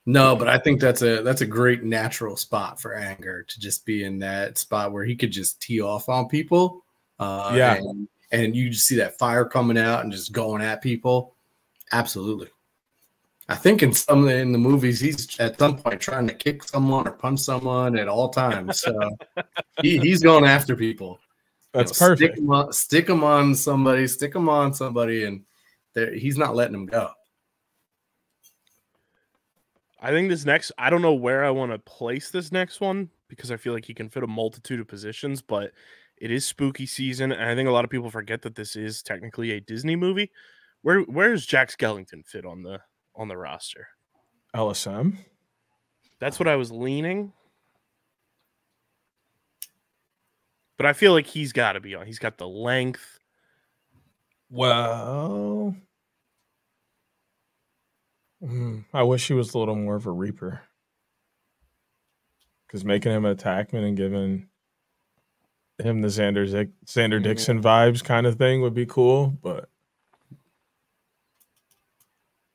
No, but I think that's a great natural spot for Anger, to just be in that spot where he could just tee off on people. And you just see that fire coming out and just going at people. Absolutely. I think in the movies, he's at some point trying to kick someone or punch someone at all times. So he's going after people. That's perfect. Stick him on somebody, and he's not letting them go. I think I don't know where I want to place this next one, because I feel like he can fit a multitude of positions, but it is spooky season, and I think a lot of people forget that this is technically a Disney movie. Where does Jack Skellington fit on the roster? LSM? That's what I was leaning. But I feel like he's got to be on. He's got the length. Well, I wish he was a little more of a Reaper. Because making him an attackman and giving him the Xander Dixon vibes kind of thing would be cool, but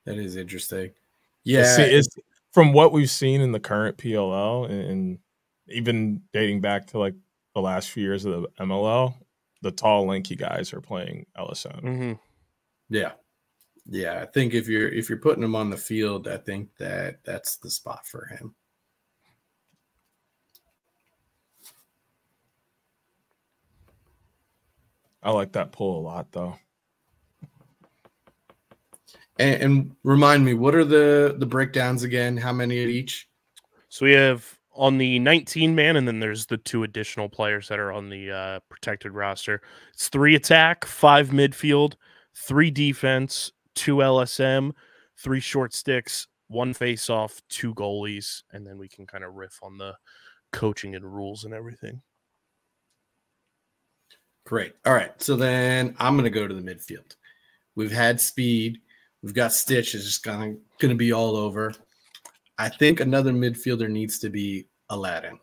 that is interesting. Yeah, it's from what we've seen in the current PLL and even dating back to like the last few years of the MLL, the tall, lanky guys are playing LSM. Mm-hmm. Yeah. I think if you're putting him on the field, I think that's the spot for him. I like that pull a lot, though. And remind me, what are the breakdowns again? How many at each? So we have on the 19-man, and then there's the 2 additional players that are on the protected roster. It's 3 attack, 5 midfield, 3 defense, 2 LSM, 3 short sticks, 1 face-off, 2 goalies, and then we can kind of riff on the coaching and rules and everything. Great. All right. So then I'm going to go to the midfield. We've had Speed. We've got Stitch is just going to be all over. I think another midfielder needs to be Aladdin.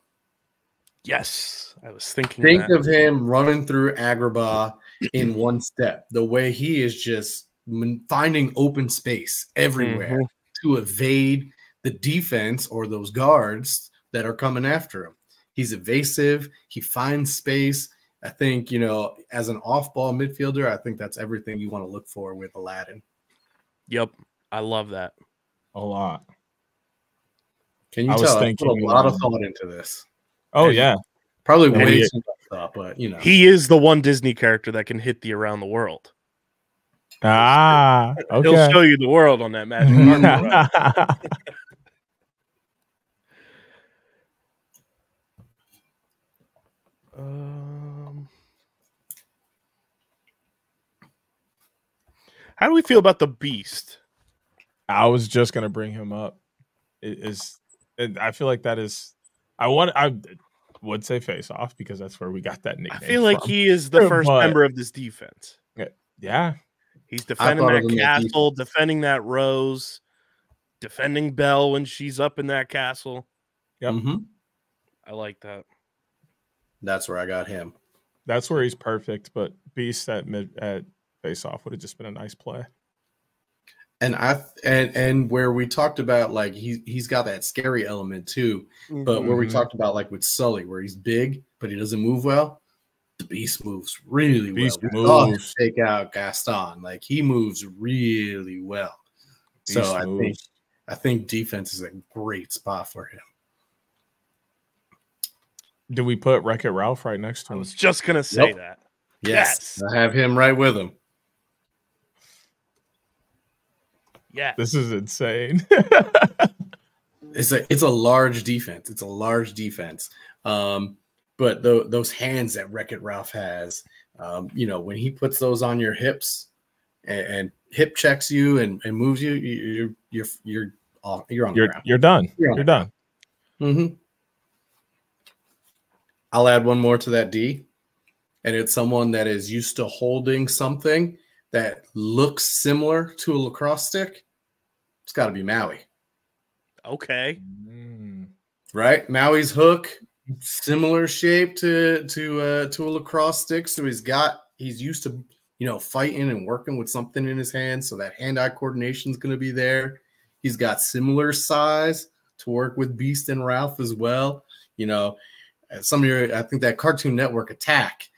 Yes, I was thinking Think of him running through Agrabah in one step. The way he is just finding open space everywhere to evade the defense or those guards that are coming after him. He's evasive. He finds space. I think, as an off-ball midfielder, I think that's everything you want to look for with Aladdin. Yep, I love that. A lot. Can you tell? I put a lot of thought into this. Oh, yeah. Probably way too much thought, but, He is the one Disney character that can hit the around the world. Okay. He'll show you the world on that magic carpet. How do we feel about the Beast? I was just going to bring him up. I feel like that is. I would say face off because that's where we got that nickname. I feel like he is the first member of this defense. Yeah. He's defending that castle, defending that Rose, defending Belle when she's up in that castle. Yep. Mm-hmm. I like that. That's where I got him. That's where he's perfect, but Beast at face off would have just been a nice play. And where we talked about like he's got that scary element too, but where we talked about like with Sully, where he's big but he doesn't move well, the Beast moves really well. We saw him take out Gaston, like he moves really well. So I think defense is a great spot for him. Do we put Wreck-It Ralph right next to him? I was just gonna say that. Yes, I have him right with him. Yeah. This is insane. It's a large defense. It's a large defense. But those hands that Wreck-It Ralph has, when he puts those on your hips and hip checks you and moves you, you're on the ground. You're done. You're done. Mm-hmm. I'll add one more to that D, and it's someone that is used to holding something that looks similar to a lacrosse stick. It's got to be Maui. Okay. Right? Maui's hook, similar shape to a lacrosse stick. So he's used to, fighting and working with something in his hand. So that hand-eye coordination is going to be there. He's got similar size to work with Beast and Ralph as well. I think that Cartoon Network attack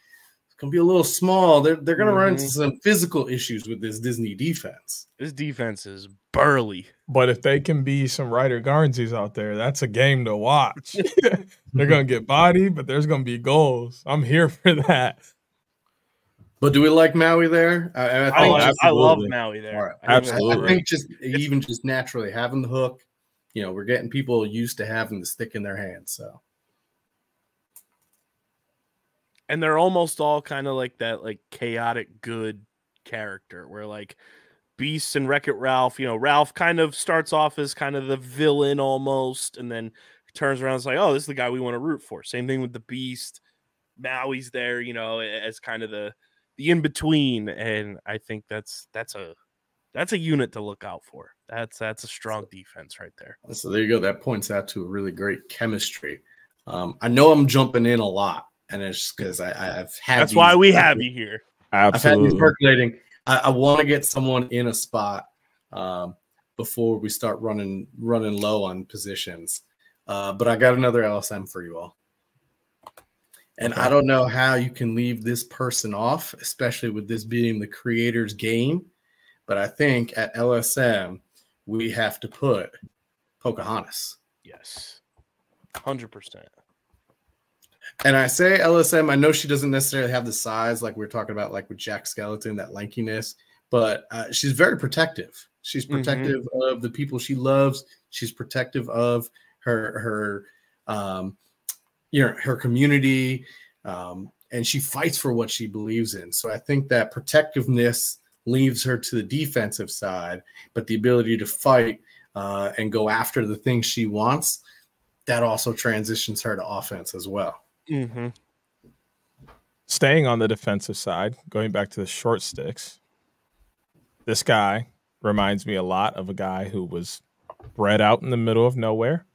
is going to be a little small. They're going to run into some physical issues with this Disney defense. This defense is burly. But if they can be some Ryder Garnsies out there, that's a game to watch. They're going to get bodied, but there's going to be goals. I'm here for that. But do we like Maui there? I love Maui there. Right. Absolutely. I think just naturally having the hook, we're getting people used to having the stick in their hands. So, and they're almost all kind of like that, like chaotic good character where like Beast and Wreck-It Ralph, Ralph kind of starts off as kind of the villain almost, and then turns around and is like, oh, this is the guy we want to root for. Same thing with the Beast. Maui's there, as kind of the in-between. And I think that's a unit to look out for. That's a strong defense right there. So there you go. That points out to a really great chemistry. I know I'm jumping in a lot, and it's because I've had. That's why we have you here. Absolutely. I've had these percolating. I want to get someone in a spot before we start running low on positions. But I got another LSM for you all. And okay. I don't know how you can leave this person off, especially with this being the creator's game. But I think at LSM, we have to put Pocahontas. Yes, 100%. And I say LSM, I know she doesn't necessarily have the size like we're talking about, like with Jack Skeleton, that lankiness, but she's very protective. She's protective of the people she loves. She's protective of her community, and she fights for what she believes in. So I think that protectiveness leaves her to the defensive side, but the ability to fight and go after the things she wants, that also transitions her to offense as well. Staying on the defensive side, going back to the short sticks, this guy reminds me a lot of a guy who was bred out in the middle of nowhere,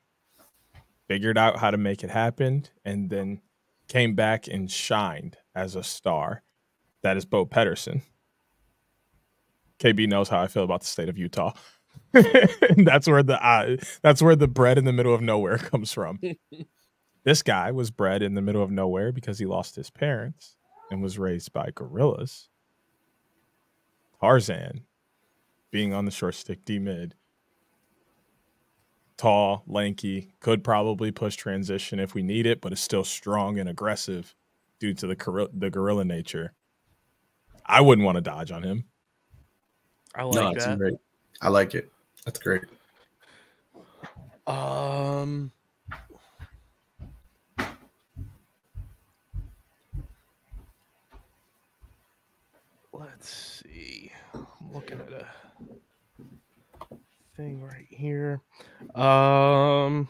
figured out how to make it happen, and then came back and shined as a star. That is Bo Pedersen. KB knows how I feel about the state of Utah. That's where the bred in the middle of nowhere comes from. This guy was bred in the middle of nowhere because he lost his parents and was raised by gorillas. Tarzan, being on the short stick D-mid, tall, lanky, could probably push transition if we need it, but is still strong and aggressive due to the gorilla nature. I wouldn't want to dodge on him. I like that. Great. I like it. That's great. Let's see. I'm looking at a thing right here. How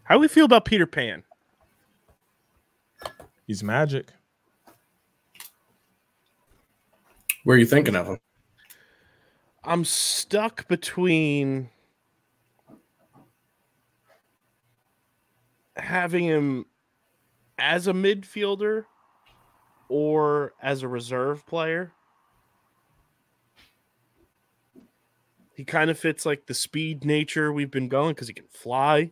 do we feel about Peter Pan? He's magic. Where are you thinking of him? I'm stuck between having him as a midfielder or as a reserve player. He kind of fits like the speed nature we've been going because he can fly.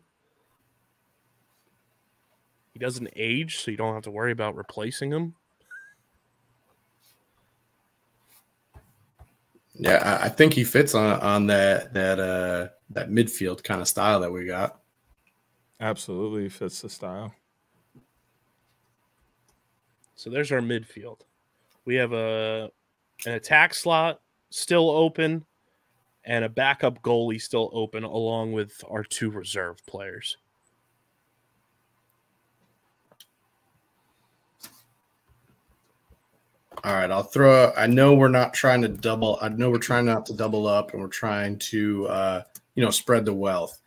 He doesn't age, so you don't have to worry about replacing him. Yeah, I think he fits on that midfield kind of style that we got. Absolutely fits the style. So there's our midfield. We have a an attack slot still open, and a backup goalie still open, along with our 2 reserve players. All right, I'll throw. I know we're not trying to double. I know we're trying not to double up, and we're trying to, spread the wealth.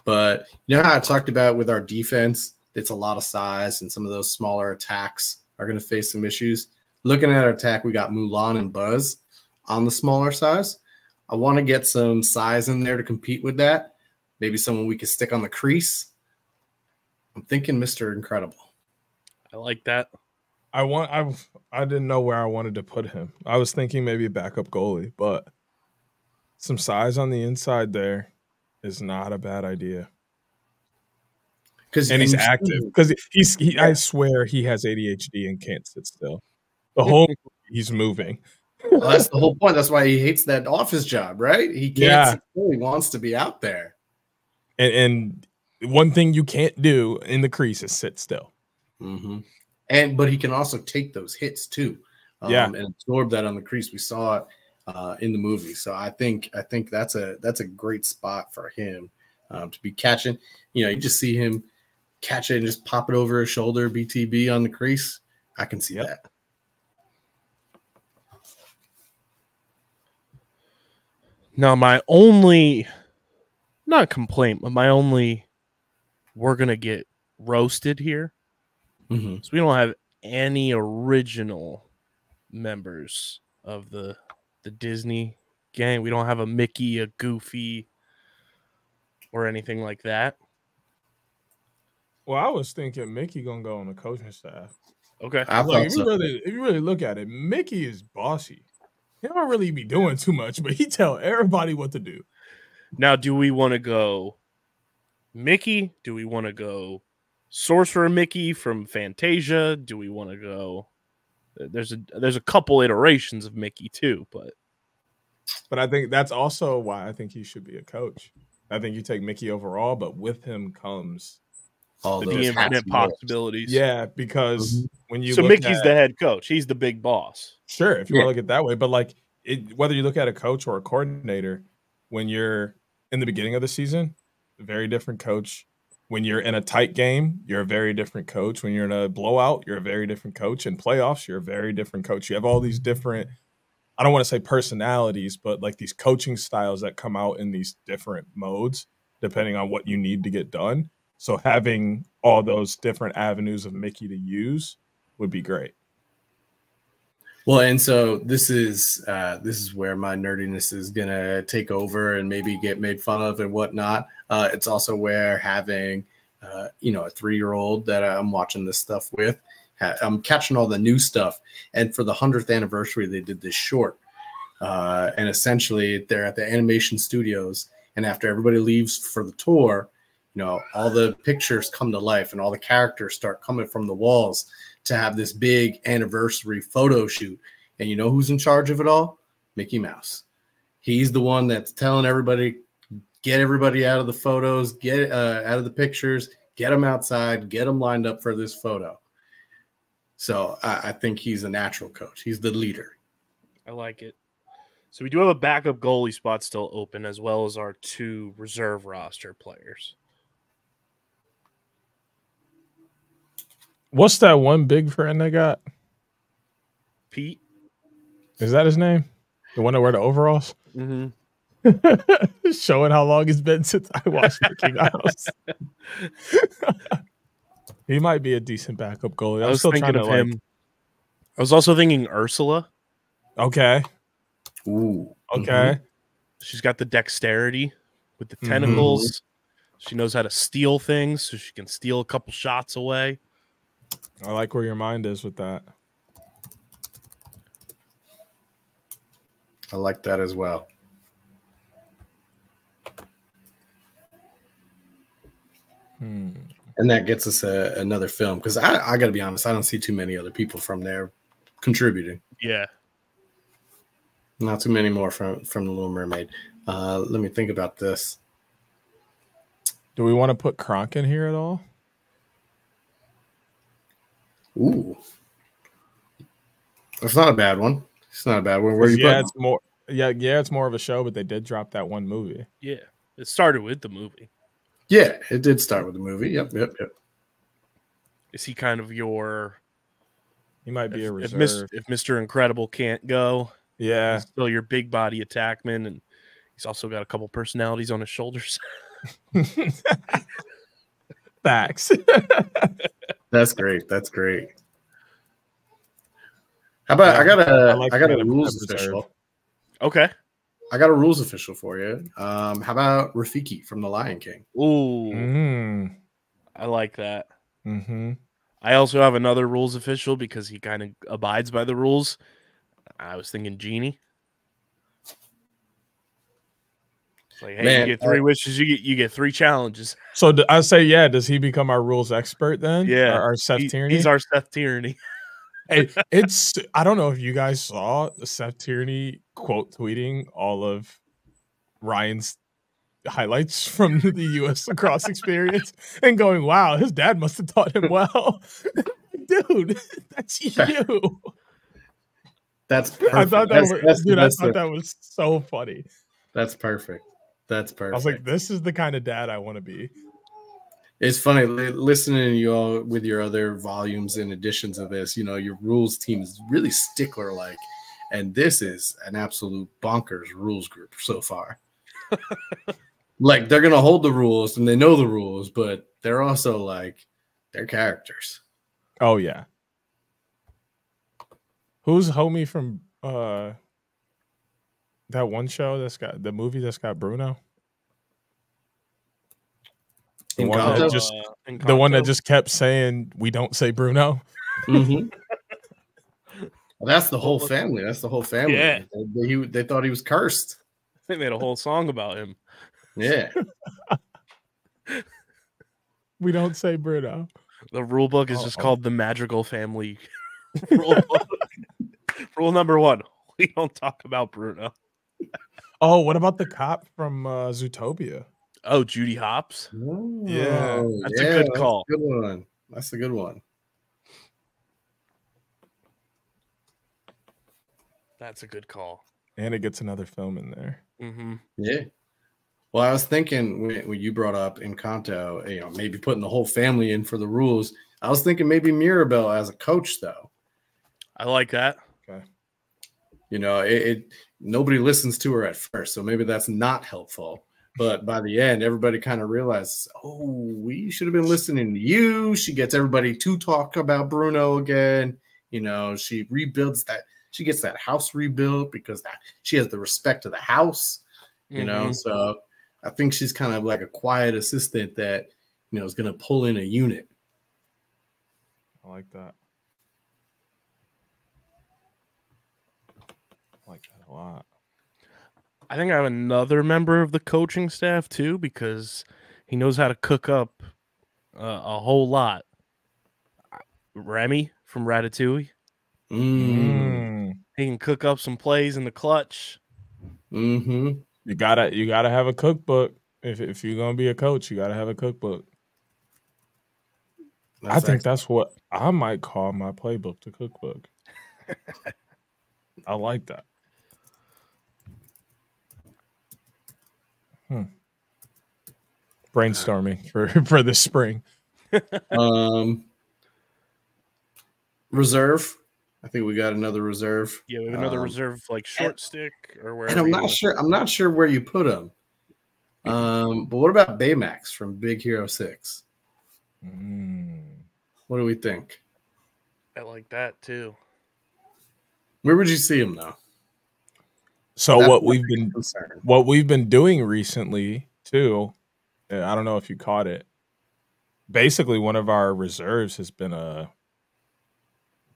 But you know how I talked about with our defense, it's a lot of size, and some of those smaller attacks are going to face some issues. Looking at our attack, we got Mulan and Buzz on the smaller size. I want to get some size in there to compete with that. Maybe someone we could stick on the crease. I'm thinking Mr. Incredible. I like that. I didn't know where I wanted to put him. I was thinking maybe a backup goalie, but some size on the inside there is not a bad idea. And he's active because I swear he has ADHD and can't sit still. The whole he's moving. Well, that's the whole point. That's why he hates that office job, right? He can't sit still. He wants to be out there. And one thing you can't do in the crease is sit still. Mm-hmm. But he can also take those hits too, and absorb that on the crease. We saw it in the movie, so I think that's a great spot for him to be catching. You just see him catch it and just pop it over his shoulder, BTB on the crease. I can see that. Now, my only, not complaint, but my only, we're gonna get roasted here. Mm-hmm. So we don't have any original members of the Disney gang. We don't have a Mickey, a Goofy, or anything like that. Well, I was thinking Mickey gonna go on the coaching staff. Okay. If you really look at it, Mickey is bossy. He don't really be doing too much, but he tell everybody what to do. Now, do we want to go Mickey? Do we want to go Sorcerer Mickey from Fantasia? Do we want to go? There's a couple iterations of Mickey too, but I think that's also why I think he should be a coach. I think you take Mickey overall, but with him comes all the infinite possibilities. Yeah, because when you Mickey's the head coach, he's the big boss. Sure, if you want to look at it that way, but whether you look at a coach or a coordinator, when you're in the beginning of the season, a very different coach. When you're in a tight game, you're a very different coach. When you're in a blowout, you're a very different coach. In playoffs, you're a very different coach. You have all these different, I don't want to say personalities, but these coaching styles that come out in these different modes, depending on what you need to get done. So having all those different avenues of Mickey to use would be great. Well, and so this is where my nerdiness is gonna take over and maybe get made fun of and whatnot. It's also where having a 3-year-old that I'm watching this stuff with, I'm catching all the new stuff. And for the 100th anniversary, they did this short, and essentially they're at the animation studios. And after everybody leaves for the tour, all the pictures come to life and all the characters start coming from the walls to have this big anniversary photo shoot. And you know who's in charge of it all? Mickey Mouse. He's the one that's telling everybody, get everybody out of the photos, get out of the pictures, get them outside, get them lined up for this photo. So I think he's a natural coach. He's the leader. I like it. So we do have a backup goalie spot still open, as well as our 2 reserve roster players. What's that one big friend they got? Pete. Is that his name? The one that wear the overalls? Mm-hmm. Showing how long it's been since I watched Mickey Mouse. He might be a decent backup goalie. I was still thinking of him. I was also thinking Ursula. Okay. Ooh. Okay. Mm-hmm. She's got the dexterity with the tentacles. Mm-hmm. She knows how to steal things, so she can steal a couple shots away. I like where your mind is with that. I like that as well. And that gets us another film, because I got to be honest, I don't see too many other people from there contributing. Yeah. Not too many more from The Little Mermaid. Let me think about this. Do we want to put Kronk in here at all? Ooh. That's not a bad one. It's not a bad one. Where you yeah, putting it's more. Yeah, it's more of a show, but they did drop that one movie. Yeah, it started with the movie. Yeah, it did start with the movie. Yep. Is he kind of your? He might be a If reserve. if Mr. Incredible can't go, Yeah, he's still your big body attackman, and he's also got a couple personalities on his shoulders. facts. That's great. That's great. How about I got a rules official. Okay. I got a rules official for you. How about Rafiki from The Lion King? Ooh, I like that. Mm-hmm. I also have another rules official because he kind of abides by the rules. I was thinking Genie. It's like, hey, Man, you get 3 wishes, you get 3 challenges. So I say, yeah. Does he become our rules expert then? Yeah, our Seth Tierney. He's our Seth Tierney. Hey, I don't know if you guys saw Seth Tierney quote tweeting all of Ryan's highlights from the U.S. lacrosse experience and going, "Wow, his dad must have taught him well." Dude, that's you. That's perfect. I thought that was so funny. That's perfect. That's perfect. I was like, this is the kind of dad I want to be. It's funny listening to you all with your other volumes and editions of this. You know, your rules team is really stickler like, and this is an absolute bonkers rules group so far. Like, they're gonna hold the rules and they know the rules, but they're also like, they're characters. Oh yeah. Who's homie from that one show that's got the movie that's got Bruno? The one that just kept saying we don't say Bruno. Mm-hmm. Well, that's the whole family. That's the whole family. Yeah. They thought he was cursed. They made a whole song about him. Yeah. We don't say Bruno. The rule book is just called the Magical Family Rule Book. Rule number 1: we don't talk about Bruno. Oh, what about the cop from Zootopia? Oh, Judy Hopps. Oh, yeah, that's a good call. That's a good one. That's a good one. That's a good call. And it gets another film in there. Mm-hmm. Yeah. Well, I was thinking when you brought up Encanto, you know, maybe putting the whole family in for the rules. I was thinking maybe Mirabel as a coach, though. I like that. Okay. You know, nobody listens to her at first, so maybe that's not helpful. But by the end, everybody kind of realizes, oh, we should have been listening to you. She gets everybody to talk about Bruno again. You know, she rebuilds that. She gets that house rebuilt because she has the respect of the house, you know. So I think she's kind of like a quiet assistant that, you know, is going to pull in a unit. I like that. I like that a lot. I think I have another member of the coaching staff too, because he knows how to cook up a whole lot. Remy from Ratatouille. He can cook up some plays in the clutch. Mm-hmm. You gotta have a cookbook. If you're gonna be a coach, you gotta have a cookbook. I think that's what I might call my playbook, the cookbook. I like that. Brainstorming for this spring. Reserve. I think we got another reserve. Yeah, we have another reserve, like short stick or where. And I'm not sure where you put him. But what about Baymax from Big Hero 6? What do we think? I like that too. Where would you see him though? So what we've been doing recently too, I don't know if you caught it. Basically, one of our reserves has been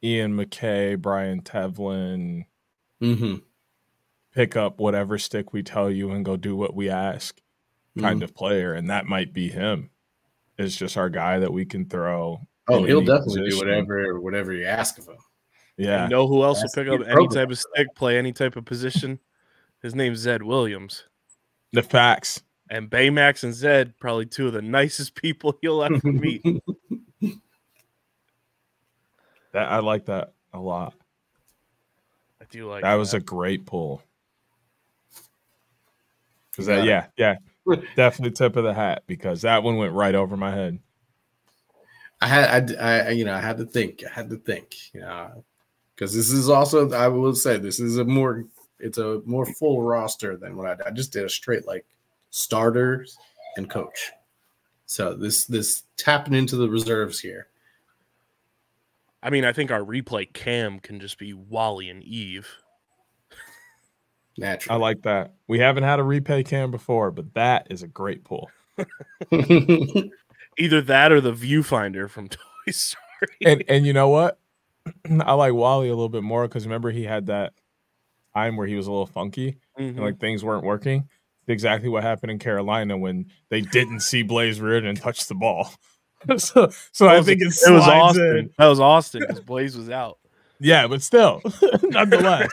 Ian McKay, Brian Tevlin. Pick up whatever stick we tell you and go do what we ask kind of player, and that might be him. It's just our guy that we can throw. Oh, he'll definitely do whatever you ask of him. Yeah. You know who else will pick up any type of stick, play any type of position? His name's Zed Williams. The facts. And Baymax and Zed, probably two of the nicest people you'll ever meet. I like that a lot. I do like that. Was a great pull. Because Yeah. definitely tip of the hat, because that one went right over my head. I had to think, because this is also, I will say, this is a more full roster than what I just did a straight like starters and coach. So this tapping into the reserves here. I mean, I think our replay cam can just be Wally and Eve. Naturally. I like that. We haven't had a replay cam before, but that is a great pull. Either that or the viewfinder from Toy Story. And you know what? I like Wally a little bit more because remember he had that time where he was a little funky and like things weren't working. It's exactly what happened in Carolina when they didn't see Blaze Reardon touch the ball. so I think it was Austin. In. That was Austin because Blaze was out. Yeah, but still, nonetheless,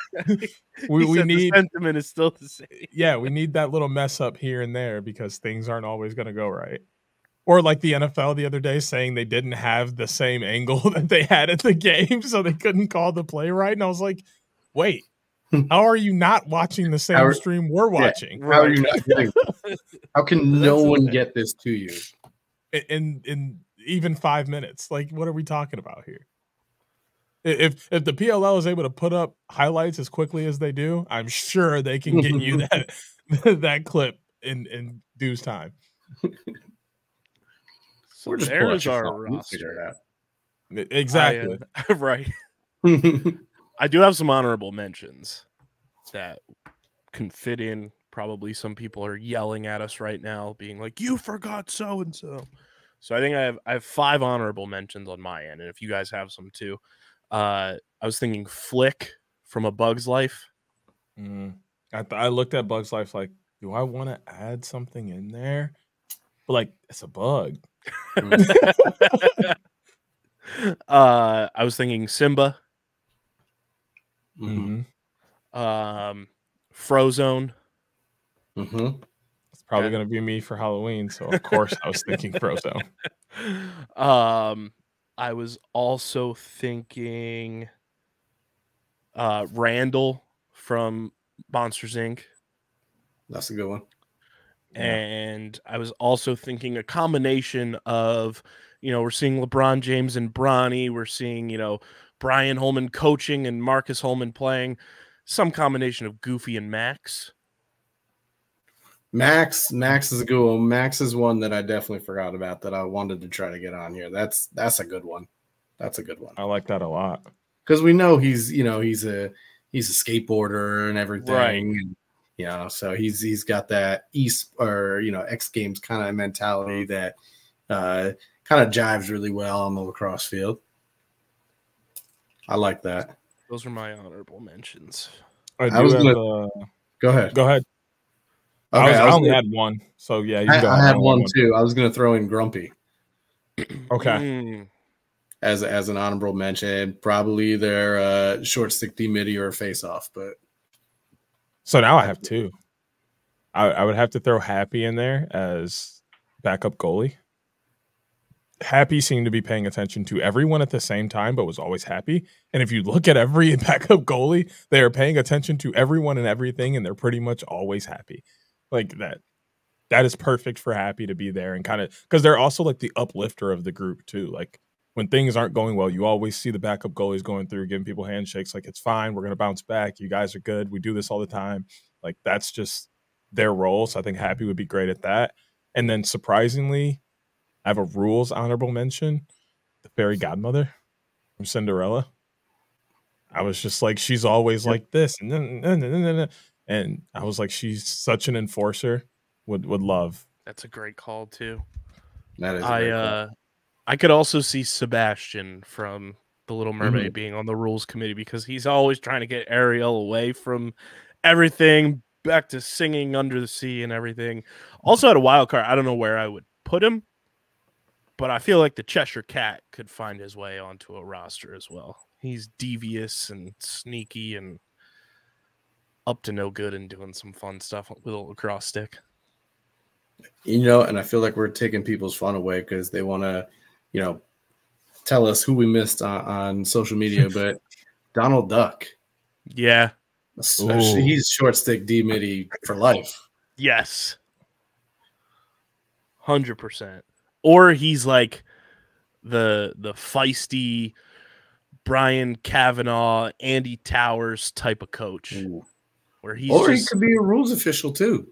we need the sentiment is still the same. Yeah, we need that little mess up here and there because things aren't always going to go right. Or like the NFL the other day saying they didn't have the same angle that they had at the game, so they couldn't call the play right. And I was like, wait, how are you not watching the same stream we're watching? How are you not getting How can no one get this to you? In even 5 minutes? Like, what are we talking about here? If the PLL is able to put up highlights as quickly as they do, I'm sure they can get you that clip in due time. So there's our roster. Exactly. Right. I do have some honorable mentions that can fit in. Probably some people are yelling at us right now, being like, "You forgot so and so." So I think I have 5 honorable mentions on my end, and if you guys have some too. I was thinking Flick from A Bug's Life. I looked at Bug's Life like, do I want to add something in there? But like, it's a bug. I was thinking Simba. Frozone. It's probably going to be me for Halloween, so of course I was thinking Frozone. I was also thinking Randall from Monsters, Inc. That's a good one. And I was also thinking a combination of, we're seeing LeBron James and Bronny. We're seeing, Brian Holman coaching and Marcus Holman playing. Some combination of Goofy and Max. Max is a good one. Max is one that I definitely forgot about that I wanted to try to get on here. That's a good one. That's a good one. I like that a lot. Because we know he's a skateboarder and everything. Right. So he's got that X Games kind of mentality that kind of jives really well on the lacrosse field. I like that. Those are my honorable mentions. Go ahead. Go ahead. Okay, I only had one, so yeah. I had one too. I was going to throw in Grumpy. Okay. As an honorable mention, probably their short stick D-midi or face off. But so now I have 2. I would have to throw Happy in there as backup goalie. Happy seemed to be paying attention to everyone at the same time, but was always happy. And if you look at every backup goalie, they are paying attention to everyone and everything, and they're pretty much always happy. Like that is perfect for Happy to be there and kind of because they're also like the uplifter of the group too. Like when things aren't going well, you always see the backup goalies going through, giving people handshakes. Like, it's fine. We're going to bounce back. You guys are good. We do this all the time. Like, that's just their role. So I think Happy would be great at that. And then surprisingly, I have a rules honorable mention, the fairy godmother from Cinderella. I was just like, she's always like this. And I was like, she's such an enforcer. Would love. That's a great call too. That is a great call. I could also see Sebastian from The Little Mermaid being on the rules committee because he's always trying to get Ariel away from everything, back to singing Under the Sea and everything. Also had a wild card. I don't know where I would put him, but I feel like the Cheshire Cat could find his way onto a roster as well. He's devious and sneaky and up to no good and doing some fun stuff with a lacrosse stick. And I feel like we're taking people's fun away because they want to, tell us who we missed on social media. But Donald Duck, Yeah. Especially, he's short stick D midi for life. Yes. 100%. Or he's like the feisty Brian Kavanaugh, Andy Towers type of coach. Ooh. Where he's Or just, he could be a rules official too.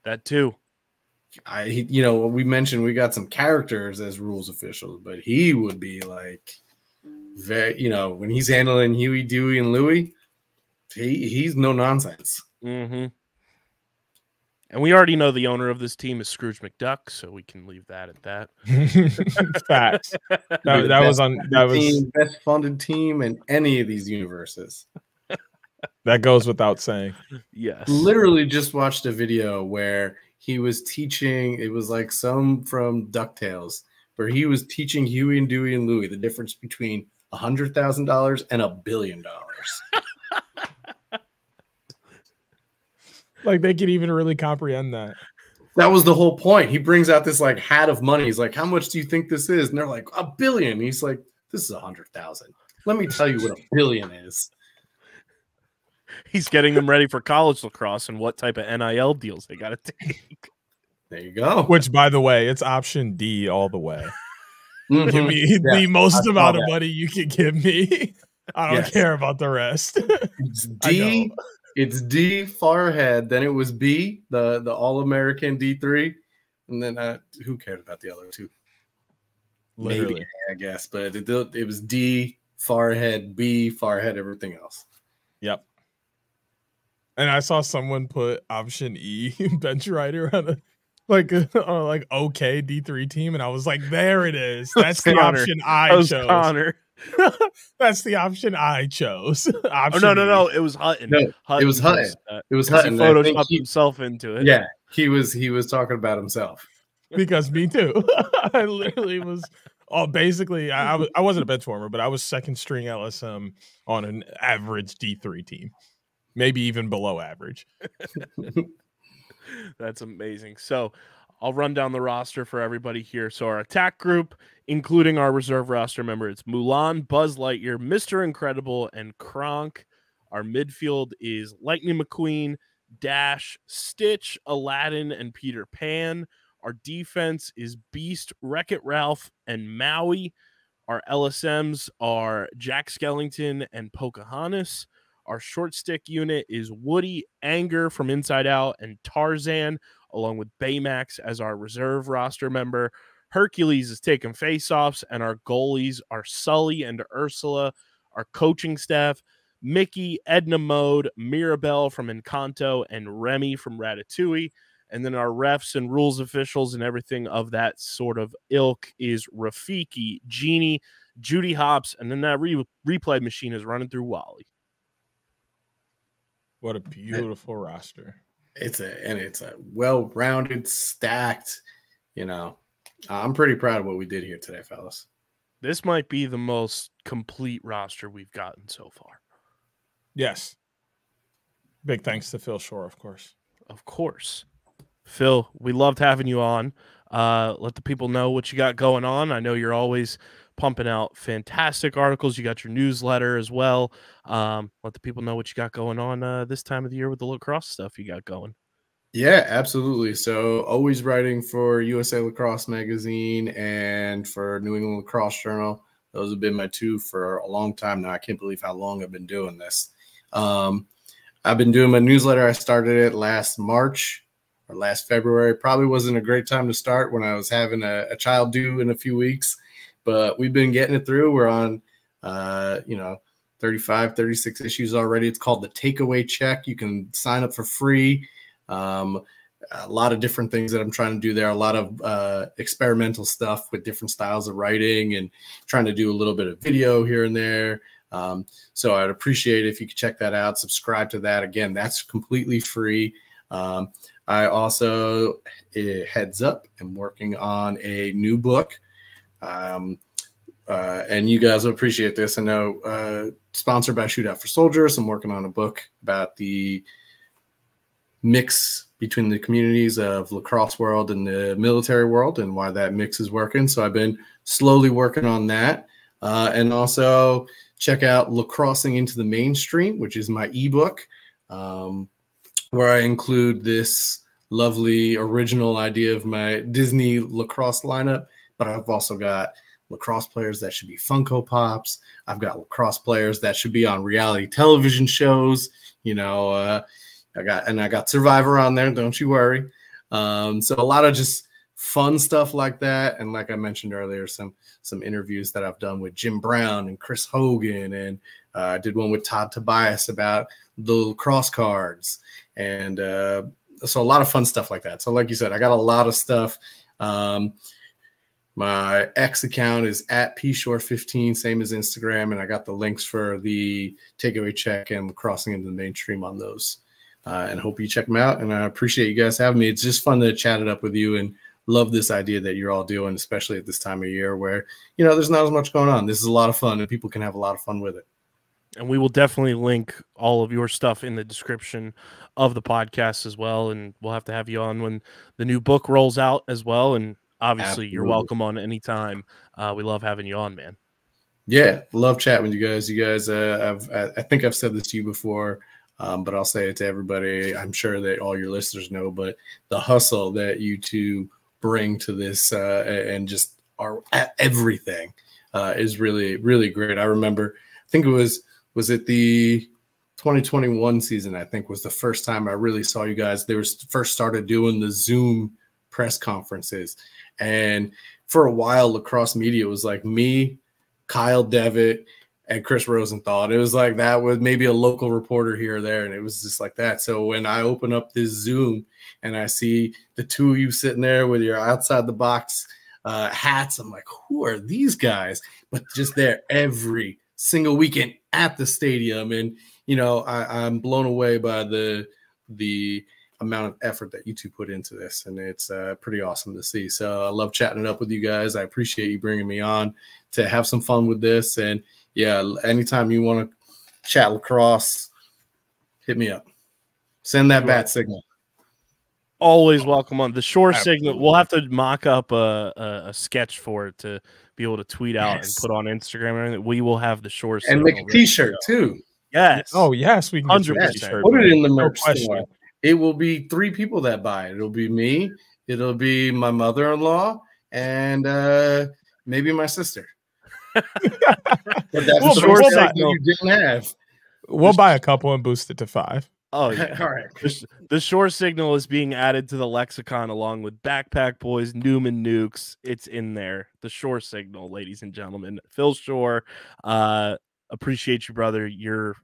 That too. We mentioned we got some characters as rules officials, but he would be like very, when he's handling Huey, Dewey, and Louie, he's no nonsense. Mm-hmm. And we already know the owner of this team is Scrooge McDuck, so we can leave that at that. Facts. That was best funded team in any of these universes. That goes without saying. Yes. Literally just watched a video where he was teaching, it was like some from DuckTales, where he was teaching Huey and Dewey and Louie the difference between $100,000 and $1 billion. Like they could even really comprehend that. That was the whole point. He brings out this like hat of money. He's like, how much do you think this is? And they're like, $1 billion. He's like, this is 100,000. Let me tell you what $1 billion is. He's getting them ready for college lacrosse and what type of NIL deals they got to take. There you go. Which, by the way, it's option D all the way. Mm-hmm. Give me the most amount of money you can give me. I don't care about the rest. It's D. It's D far ahead. Then it was B, the All-American D3. And then who cared about the other two? Literally. Maybe, I guess. But it was D far ahead, B far ahead, everything else. Yep. And I saw someone put option E, bench rider, on a like OK D3 team. And I was like, there it is. That's the option I chose. Connor. That's the option I chose. No. It was Hutton. No, it was Hutton. It was Hutton. He photoshopped himself into it. Yeah, he was talking about himself. Because me too. I literally was basically I wasn't a bench warmer, but I was second string LSM on an average D3 team. Maybe even below average. That's amazing. So I'll run down the roster for everybody here. So our attack group, including our reserve roster member, it's Mulan, Buzz Lightyear, Mr. Incredible, and Kronk. Our midfield is Lightning McQueen, Dash, Stitch, Aladdin, and Peter Pan. Our defense is Beast, Wreck-It Ralph, and Maui. Our LSMs are Jack Skellington and Pocahontas. Our short stick unit is Woody, Anger from Inside Out, and Tarzan, along with Baymax as our reserve roster member. Hercules is taking face-offs, and our goalies are Sully and Ursula. Our coaching staff, Mickey, Edna Mode, Mirabelle from Encanto, and Remy from Ratatouille. And then our refs and rules officials and everything of that sort of ilk is Rafiki, Genie, Judy Hopps, and then that replay machine is running through Wally. What a beautiful roster. It's a well-rounded, stacked, I'm pretty proud of what we did here today, fellas. This might be the most complete roster we've gotten so far. Yes. Big thanks to Phil Shore, of course. Of course. Phil, we loved having you on. Let the people know what you got going on. I know you're always pumping out fantastic articles. You got your newsletter as well. Let the people know what you got going on this time of the year with the lacrosse stuff you got going. Yeah, absolutely. So always writing for USA Lacrosse Magazine and for New England Lacrosse Journal. Those have been my two for a long time now. I can't believe how long I've been doing this. I've been doing my newsletter. I started it last March or last February. Probably wasn't a great time to start when I was having a child due in a few weeks, but we've been getting it through. We're on, 35, 36 issues already. It's called the Takeaway Check. You can sign up for free. A lot of different things that I'm trying to do there. A lot of experimental stuff with different styles of writing and trying to do a little bit of video here and there. So I'd appreciate it if you could check that out. Subscribe to that. Again, that's completely free. I also, heads up, am working on a new book. And you guys will appreciate this. I know, sponsored by Shootout For Soldiers. I'm working on a book about the mix between the communities of lacrosse world and the military world and why that mix is working. So I've been slowly working on that. And also check out Lacrossing into the Mainstream, which is my ebook, where I include this lovely original idea of my Disney lacrosse lineup. But I've also got lacrosse players that should be Funko Pops. I've got lacrosse players that should be on reality television shows. You know, I got Survivor on there. Don't you worry. So a lot of just fun stuff like that. And like I mentioned earlier, some interviews that I've done with Jim Brown and Chris Hogan, and I did one with Todd Tobias about the lacrosse cards, and so a lot of fun stuff like that. So like you said, I got a lot of stuff. My X account is at pshore15, same as Instagram, and I got the links for the takeaway check and crossing into the mainstream on those. And hope you check them out. And I appreciate you guys having me. It's just fun to chat it up with you, and love this idea that you're all doing, especially at this time of year where, you know, there's not as much going on. This is a lot of fun, and people can have a lot of fun with it. And we will definitely link all of your stuff in the description of the podcast as well. And we'll have to have you on when the new book rolls out as well. And obviously, You're welcome on anytime. We love having you on, man. Yeah, love chatting with you guys. You guys, I think I've said this to you before, but I'll say it to everybody. I'm sure that all your listeners know, but the hustle that you two bring to this and just are at everything is really, really great. I remember, I think it was it the 2021 season, I think, was the first time I really saw you guys. They were first started doing the Zoom press conferences. And for a while, lacrosse media was like me, Kyle Devitt, and Chris Rosenthal. It was like that with maybe a local reporter here or there. And it was just like that. So when I open up this Zoom and I see the two of you sitting there with your outside the box hats, I'm like, who are these guys? But just there every single weekend at the stadium. And, you know, I'm blown away by the amount of effort that you two put into this. And it's pretty awesome to see. So I love chatting it up with you guys. I appreciate you bringing me on to have some fun with this. And yeah, anytime you want to chat lacrosse, hit me up. Send that bat signal. Always welcome on the Shore signal. We'll have to mock up a sketch for it to be able to tweet out and put on Instagram and everything. We will have the Shore signal. And make a t-shirt too. Yes. Oh, yes. We can 100%. Put it in the merch store. It will be 3 people that buy it. It'll be me. It'll be my mother-in-law, and maybe my sister. But that's the first thing you didn't have. We'll buy a couple and boost it to 5. Oh, yeah. All right. The Shore signal is being added to the lexicon along with Backpack Boys, Newman Nukes. It's in there. The Shore signal, ladies and gentlemen. Phil Shore, appreciate you, brother. You're,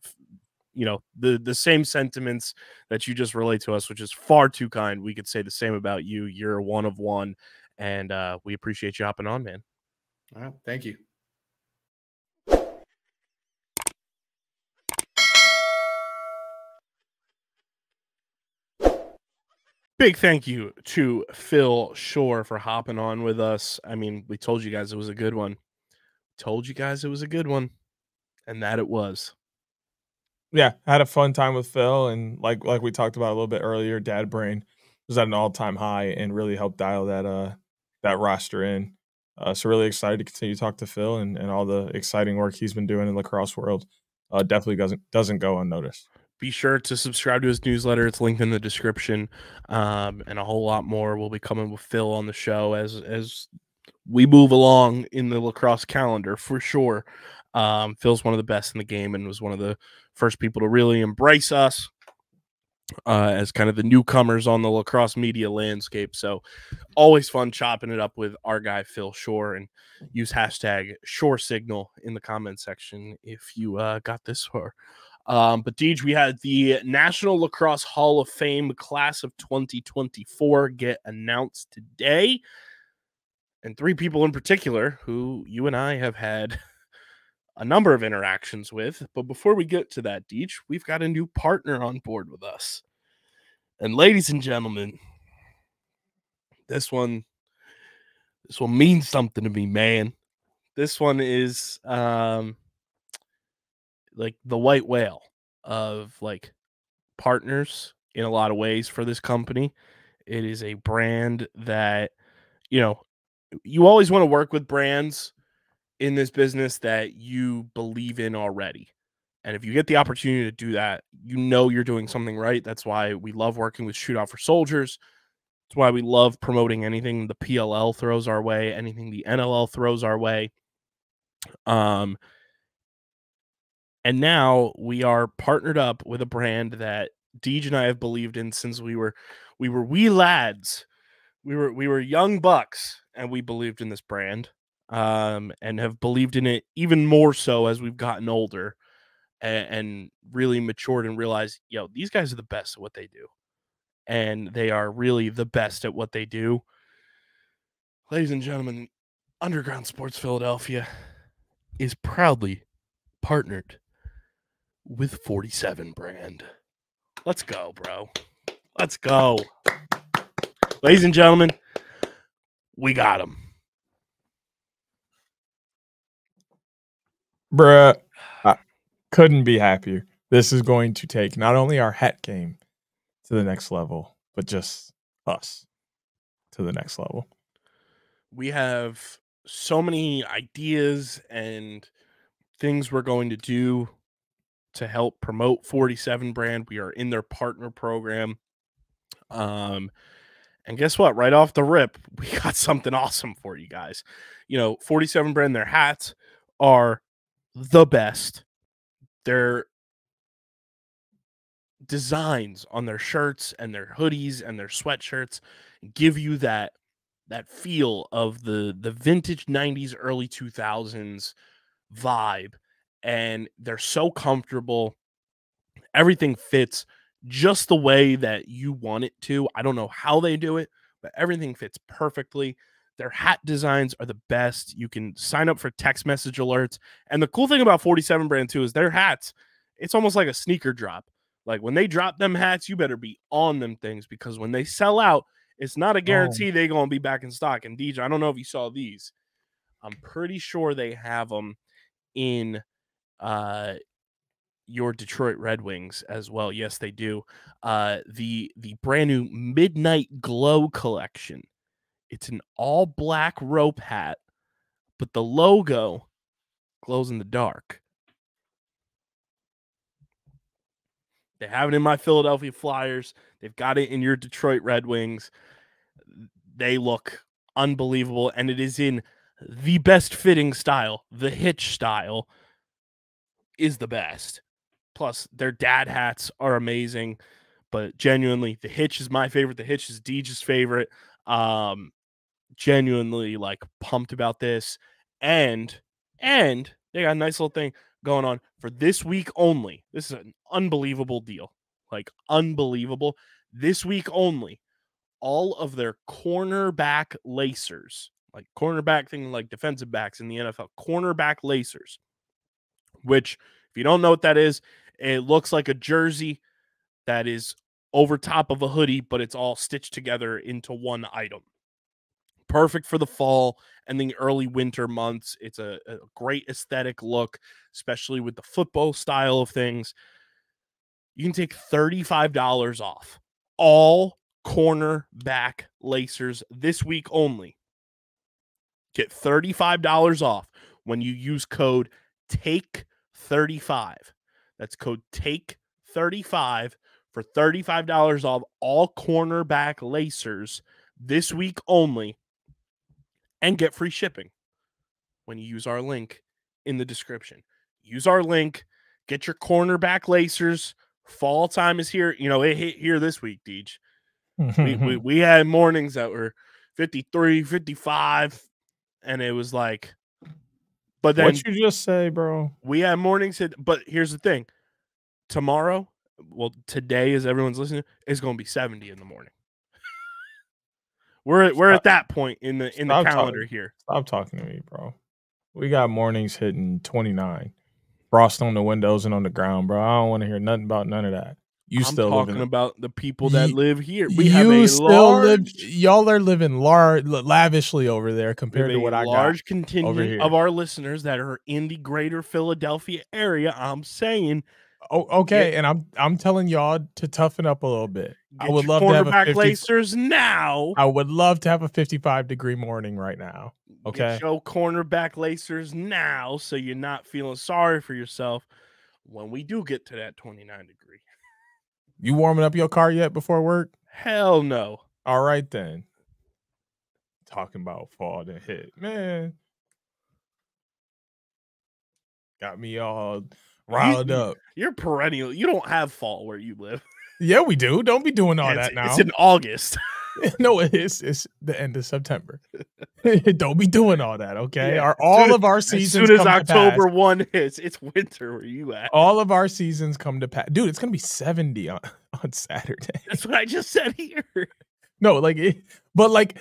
you know, the same sentiments that you just relate to us, which is far too kind. We could say the same about you. You're a one of one, and we appreciate you hopping on, man. All right. Thank you. Big thank you to Phil Shore for hopping on with us. I mean, we told you guys it was a good one. And that it was. Yeah, I had a fun time with Phil, and like we talked about a little bit earlier, Dad Brain was at an all-time high and really helped dial that roster in. So really excited to continue to talk to Phil and all the exciting work he's been doing in the lacrosse world. Definitely doesn't go unnoticed. Be sure to subscribe to his newsletter. It's linked in the description, and a whole lot more will be coming with Phil on the show as we move along in the lacrosse calendar for sure. Phil's one of the best in the game and was one of the first people to really embrace us as kind of the newcomers on the lacrosse media landscape. So always fun chopping it up with our guy Phil Shore, and use hashtag Shore Signal in the comment section if you got this far. But Deej, we had the National Lacrosse Hall of Fame class of 2024 get announced today. And 3 people in particular who you and I have had a number of interactions with. But before we get to that, Deej, we've got a new partner on board with us. And ladies and gentlemen, this one means something to me, man. This one is like the white whale of like partners in a lot of ways for this company. It is a brand that, you know, you always want to work with brands in this business that you believe in already. And if you get the opportunity to do that, you know you're doing something right. That's why we love working with Shootout For Soldiers. That's why we love promoting anything the PLL throws our way, anything the NLL throws our way. And now we are partnered up with a brand that Deej and I have believed in since we were wee lads. We were young bucks, and we believed in this brand, and have believed in it even more so as we've gotten older and really matured and realized, these guys are the best at what they do. And they are really the best at what they do. Ladies and gentlemen, Underground Sports Philadelphia is proudly partnered with 47 brand. Let's go, bro. Let's go. Ladies and gentlemen, we got them. Bruh, I couldn't be happier. This is going to take not only our hat game to the next level, but just us to the next level. We have so many ideas and things we're going to do to help promote 47 brand. We are in their partner program. And guess what? Right off the rip, we got something awesome for you guys. 47 brand, their hats are the best. Their designs on their shirts and their hoodies and their sweatshirts give you that feel of the vintage 90s, early 2000s vibe. And they're so comfortable. Everything fits just the way that you want it to. I don't know how they do it, but everything fits perfectly. Their hat designs are the best. You can sign up for text message alerts. And the cool thing about 47 brand too is their hats, it's almost like a sneaker drop. Like when they drop them hats, you better be on them things, because when they sell out, it's not a guarantee they're going to be back in stock. And DJ, I don't know if you saw these. I'm pretty sure they have them in your Detroit Red Wings as well. Yes, they do. The brand new Midnight Glow collection. It's an all black rope hat, but the logo glows in the dark. They have it in my Philadelphia Flyers. They've got it in your Detroit Red Wings. They look unbelievable, and it is in the best fitting style. The Hitch style is the best. Plus, their dad hats are amazing, but genuinely, the Hitch is my favorite. The Hitch is Deej's favorite. Genuinely, pumped about this, and they got a nice little thing going on for this week only. This is an unbelievable deal, unbelievable. This week only, all of their cornerback lacers, cornerback thing, defensive backs in the NFL, cornerback lacers, which, if you don't know what that is, it looks like a jersey that is over top of a hoodie, but it's all stitched together into one item. Perfect for the fall and the early winter months. It's a great aesthetic look, especially with the football style of things. You can take $35 off all cornerback lacers this week only. Get $35 off when you use code TAKE35. That's code TAKE35 for $35 off all cornerback lacers this week only, and get free shipping when you use our link in the description. Use our link, get your cornerback lacers. Fall time is here. It hit here this week, Deej. we had mornings that were 53, 55, and it was like, but then what you just say, bro? We had mornings, but here's the thing. Today, as everyone's listening, is going to be 70 in the morning. We're at that point in the calendar here. Stop talking to me, bro. We got mornings hitting 29. Frost on the windows and on the ground, bro. I don't want to hear nothing about none of that. I'm still talking about the people that live here. Y'all are living lavishly over there compared to what I got. Large contingent of our listeners that are in the greater Philadelphia area. I'm saying, okay, and I'm telling y'all to toughen up a little bit. I would love to have a 50, lacers now. I would love to have a 55-degree morning right now. Okay. Get your cornerback lacers now so you're not feeling sorry for yourself when we do get to that 29 degree. You warming up your car yet before work? Hell no. All right, then. Talking about fall to hit. Man. Got me all riled up. You're perennial. You don't have fall where you live. Yeah, we do. Don't be doing all that now. It's in August. No, it's the end of September. Don't be doing all that, okay? Yeah. All of our seasons as soon as come October to pass. 1 hits, it's winter where you at. All of our seasons come to pass. Dude, it's going to be 70 on Saturday. That's what I just said here. No, but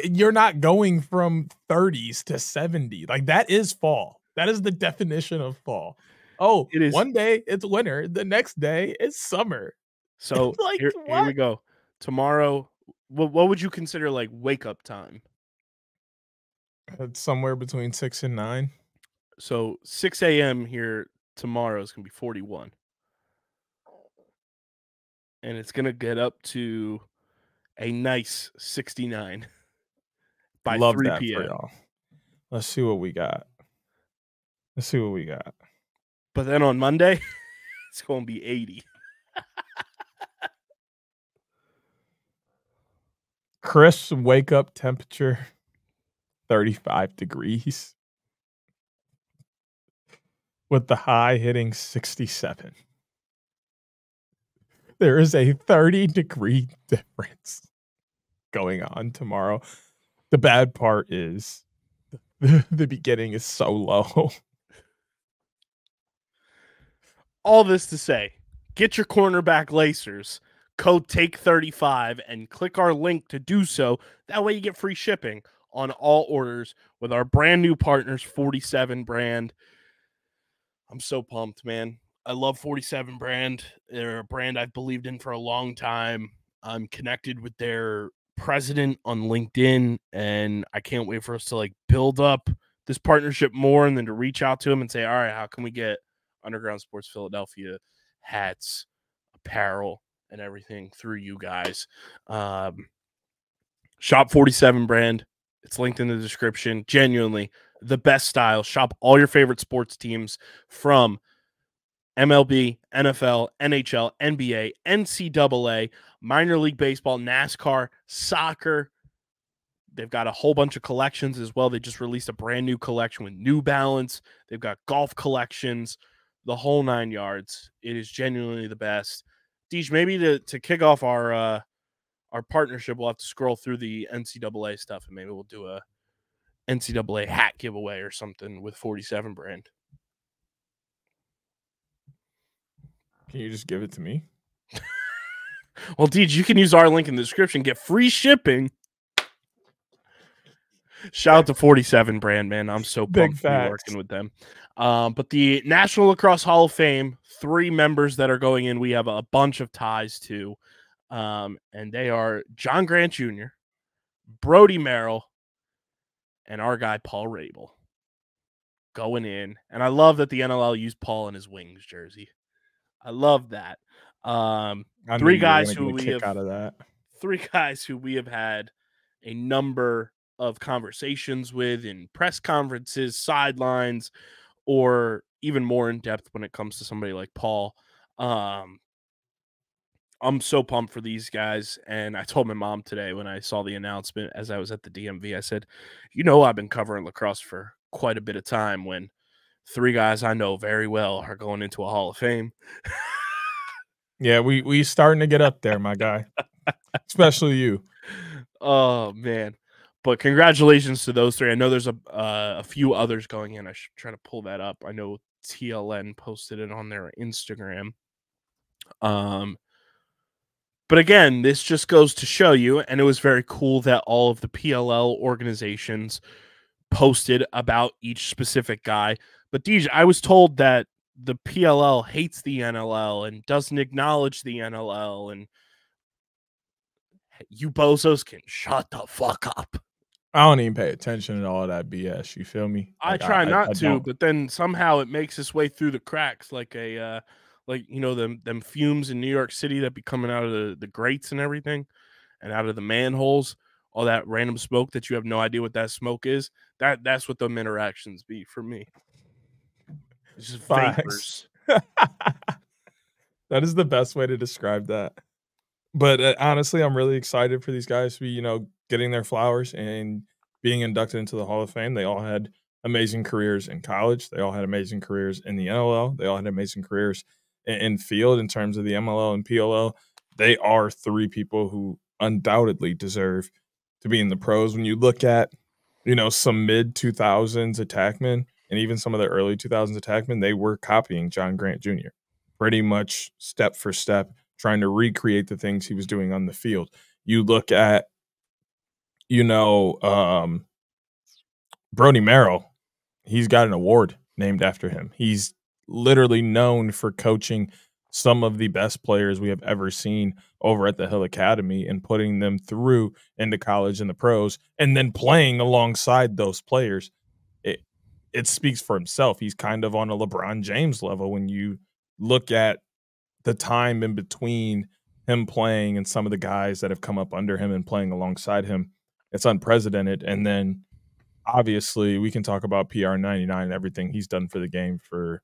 you're not going from 30s to 70. Like, that is fall. That is the definition of fall. Oh, It is. One day it's winter. The next day it's summer. So here we go. Tomorrow, what would you consider like wake up time? It's somewhere between 6 and 9. So 6 a.m. here tomorrow is going to be 41. And it's going to get up to a nice 69 by Love 3 that p.m. for y'all. Let's see what we got. But then on Monday, it's going to be 80. Crisp wake up temperature, 35 degrees. With the high hitting 67. There is a 30-degree difference going on tomorrow. The bad part is the beginning is so low. All this to say, get your cornerback lacers, code TAKE35, and click our link to do so. That way you get free shipping on all orders with our brand new partners, 47 brand. I'm so pumped, man. I love 47 brand. They're a brand I've believed in for a long time. I'm connected with their president on LinkedIn, and I can't wait for us to build up this partnership more and then to reach out to them and say, all right, how can we get Underground Sports Philadelphia hats, apparel, and everything through you guys? Shop 47 brand. It's linked in the description. Genuinely the best style. Shop all your favorite sports teams from MLB, NFL, NHL, NBA, NCAA, minor league baseball, NASCAR, soccer. They've got a whole bunch of collections as well. They just released a brand new collection with New Balance. They've got golf collections, the whole 9 yards. It is genuinely the best. Deej, maybe to kick off our partnership, we'll have to scroll through the NCAA stuff, and maybe we'll do a NCAA hat giveaway or something with 47 brand. Can you just give it to me? Well, Deej, you can use our link in the description. Get free shipping. Shout out to 47 brand, man. I'm so pumped to be working with them. But the National Lacrosse Hall of Fame, 3 members that are going in, we have a bunch of ties to. And they are John Grant Jr., Brody Merrill, and our guy Paul Rabel going in. And I love that the NLL used Paul in his Wings jersey. I love that. 3 guys who we have out of that. 3 guys who we have had a number of conversations with in press conferences, sidelines, or even more in depth when it comes to somebody like Paul. I'm so pumped for these guys. And I told my mom today when I saw the announcement as I was at the DMV, I said, I've been covering lacrosse for quite a bit of time when 3 guys I know very well are going into a Hall of Fame. Yeah, we starting to get up there, my guy. Especially you. Oh, man. But congratulations to those 3. I know there's a few others going in. I should try to pull that up. I know TLN posted it on their Instagram. But again, this just goes to show you, and it was very cool that all of the PLL organizations posted about each specific guy. But Deej, I was told that the PLL hates the NLL and doesn't acknowledge the NLL, and you bozos can shut the fuck up. I don't even pay attention to all that BS. You feel me? I try not to, but then somehow it makes its way through the cracks like a them fumes in New York City that be coming out of the grates and everything and out of the manholes. all that random smoke that you have no idea what that smoke is. That's what them interactions be for me. It's just vapors. That is the best way to describe that. But honestly, I'm really excited for these guys to be, getting their flowers and being inducted into the Hall of Fame. They all had amazing careers in college. They all had amazing careers in the NLL. They all had amazing careers in field in terms of the MLL and PLL. They are three people who undoubtedly deserve to be in the pros. When you look at, some mid-2000s attackmen and even some of the early 2000s attackmen, they were copying John Grant Jr. pretty much step for step, trying to recreate the things he was doing on the field. You look at, Brody Merrill, he's got an award named after him. He's literally known for coaching some of the best players we have ever seen over at the Hill Academy and putting them through into college and the pros and then playing alongside those players. It speaks for himself. He's kind of on a LeBron James level when you look at the time in between him playing and some of the guys that have come up under him and playing alongside him. It's unprecedented. And then obviously we can talk about PR99 and everything he's done for the game for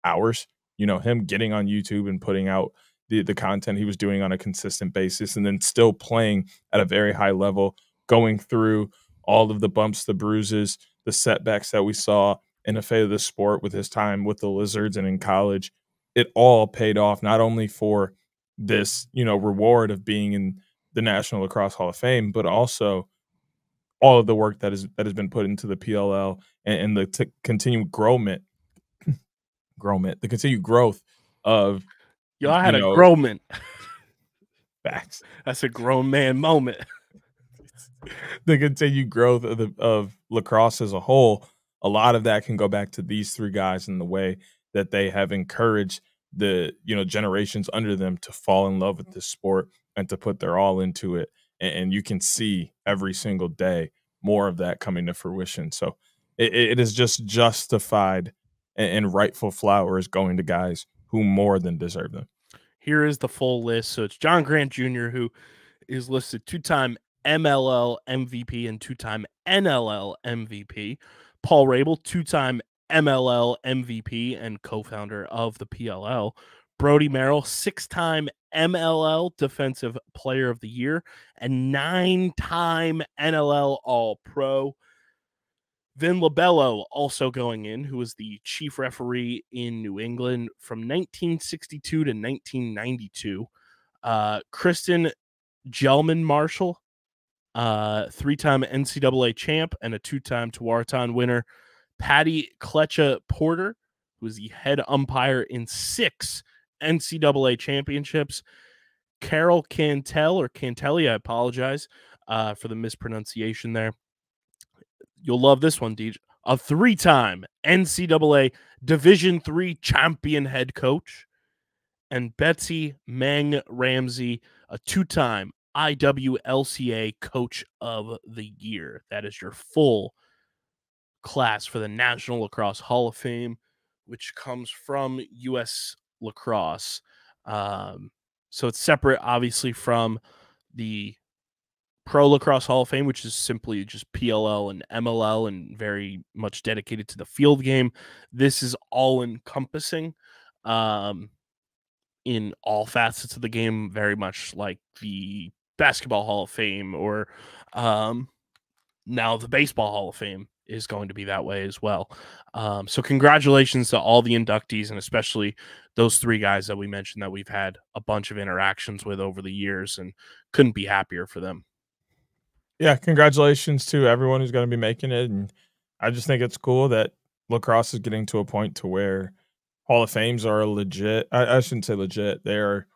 hours. Him getting on YouTube and putting out the content he was doing on a consistent basis and then still playing at a very high level, going through all of the bumps, the bruises, the setbacks that we saw in the fate of the sport with his time with the Lizards and in college. It all paid off, not only for this, reward of being in the National Lacrosse Hall of Fame, but also all of the work that has been put into the PLL and the continued the continued growth of. I had a growment. Facts. That's a grown man moment. The continued growth of lacrosse as a whole. A lot of that can go back to these three guys and the way that they have encouraged the generations under them to fall in love with this sport and to put their all into it. And you can see every single day more of that coming to fruition. So it is just justified and rightful flowers going to guys who more than deserve them. Here is the full list. So it's John Grant Jr., who is listed 2-time MLL MVP and 2-time NLL MVP. Paul Rabel, 2-time MLL MVP and co-founder of the PLL. Brody Merrill, 6-time MLL Defensive Player of the Year and 9-time NLL All-Pro. Vin Labello also going in, who was the chief referee in New England from 1962 to 1992. Kristen Gelman Marshall, 3-time NCAA champ and a 2-time Tewaaraton winner. Patty Kletcha Porter, who was the head umpire in 6 NCAA championships. Carol Cantelli, I apologize for the mispronunciation there. You'll love this one, DJ. A 3-time NCAA Division III champion head coach. And Betsy Mang Ramsey, a 2-time IWLCA Coach of the Year. That is your full class for the National Lacrosse Hall of Fame, which comes from U.S. Lacrosse. So it's separate, obviously, from the Pro Lacrosse Hall of Fame, which is simply just PLL and MLL and very much dedicated to the field game. This is all-encompassing in all facets of the game, very much like the Basketball Hall of Fame or now the Baseball Hall of Fame is going to be that way as well. So congratulations to all the inductees and especially those 3 guys that we mentioned that we've had a bunch of interactions with over the years and couldn't be happier for them. Yeah, congratulations to everyone who's going to be making it. And I just think it's cool that lacrosse is getting to a point to where Hall of Fames are legit. I shouldn't say legit. They're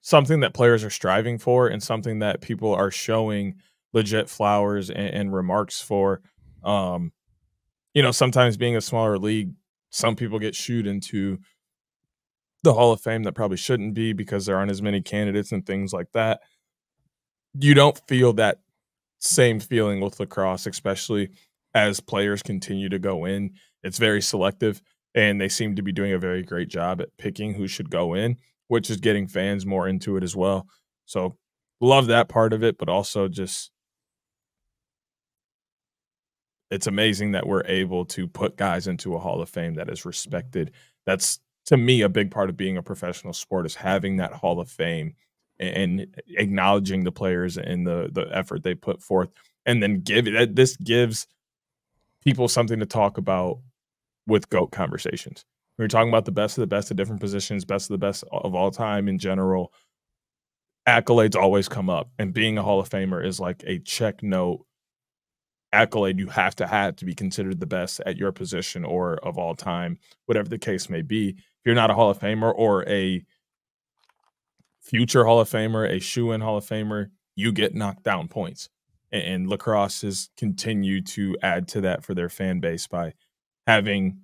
something that players are striving for and something that people are showing legit flowers and remarks for. Sometimes being a smaller league, some people get shooed into the Hall of Fame that probably shouldn't be because there aren't as many candidates and things like that. You don't feel that same feeling with lacrosse, especially as players continue to go in. It's very selective, and they seem to be doing a very great job at picking who should go in, which is getting fans more into it as well. So love that part of it, but also just it's amazing that we're able to put guys into a Hall of Fame that is respected. That's, to me, a big part of being a professional sport, is having that Hall of Fame and acknowledging the players and the effort they put forth, and then this gives people something to talk about with GOAT conversations. We're talking about the best of the best of different positions, best of the best of all time in general. Accolades always come up, and being a Hall of Famer is like a check note accolade you have to be considered the best at your position or of all time, whatever the case may be. If you're not a Hall of Famer or a future Hall of Famer, a shoe-in Hall of Famer, you get knocked down points. And lacrosse has continued to add to that for their fan base by having,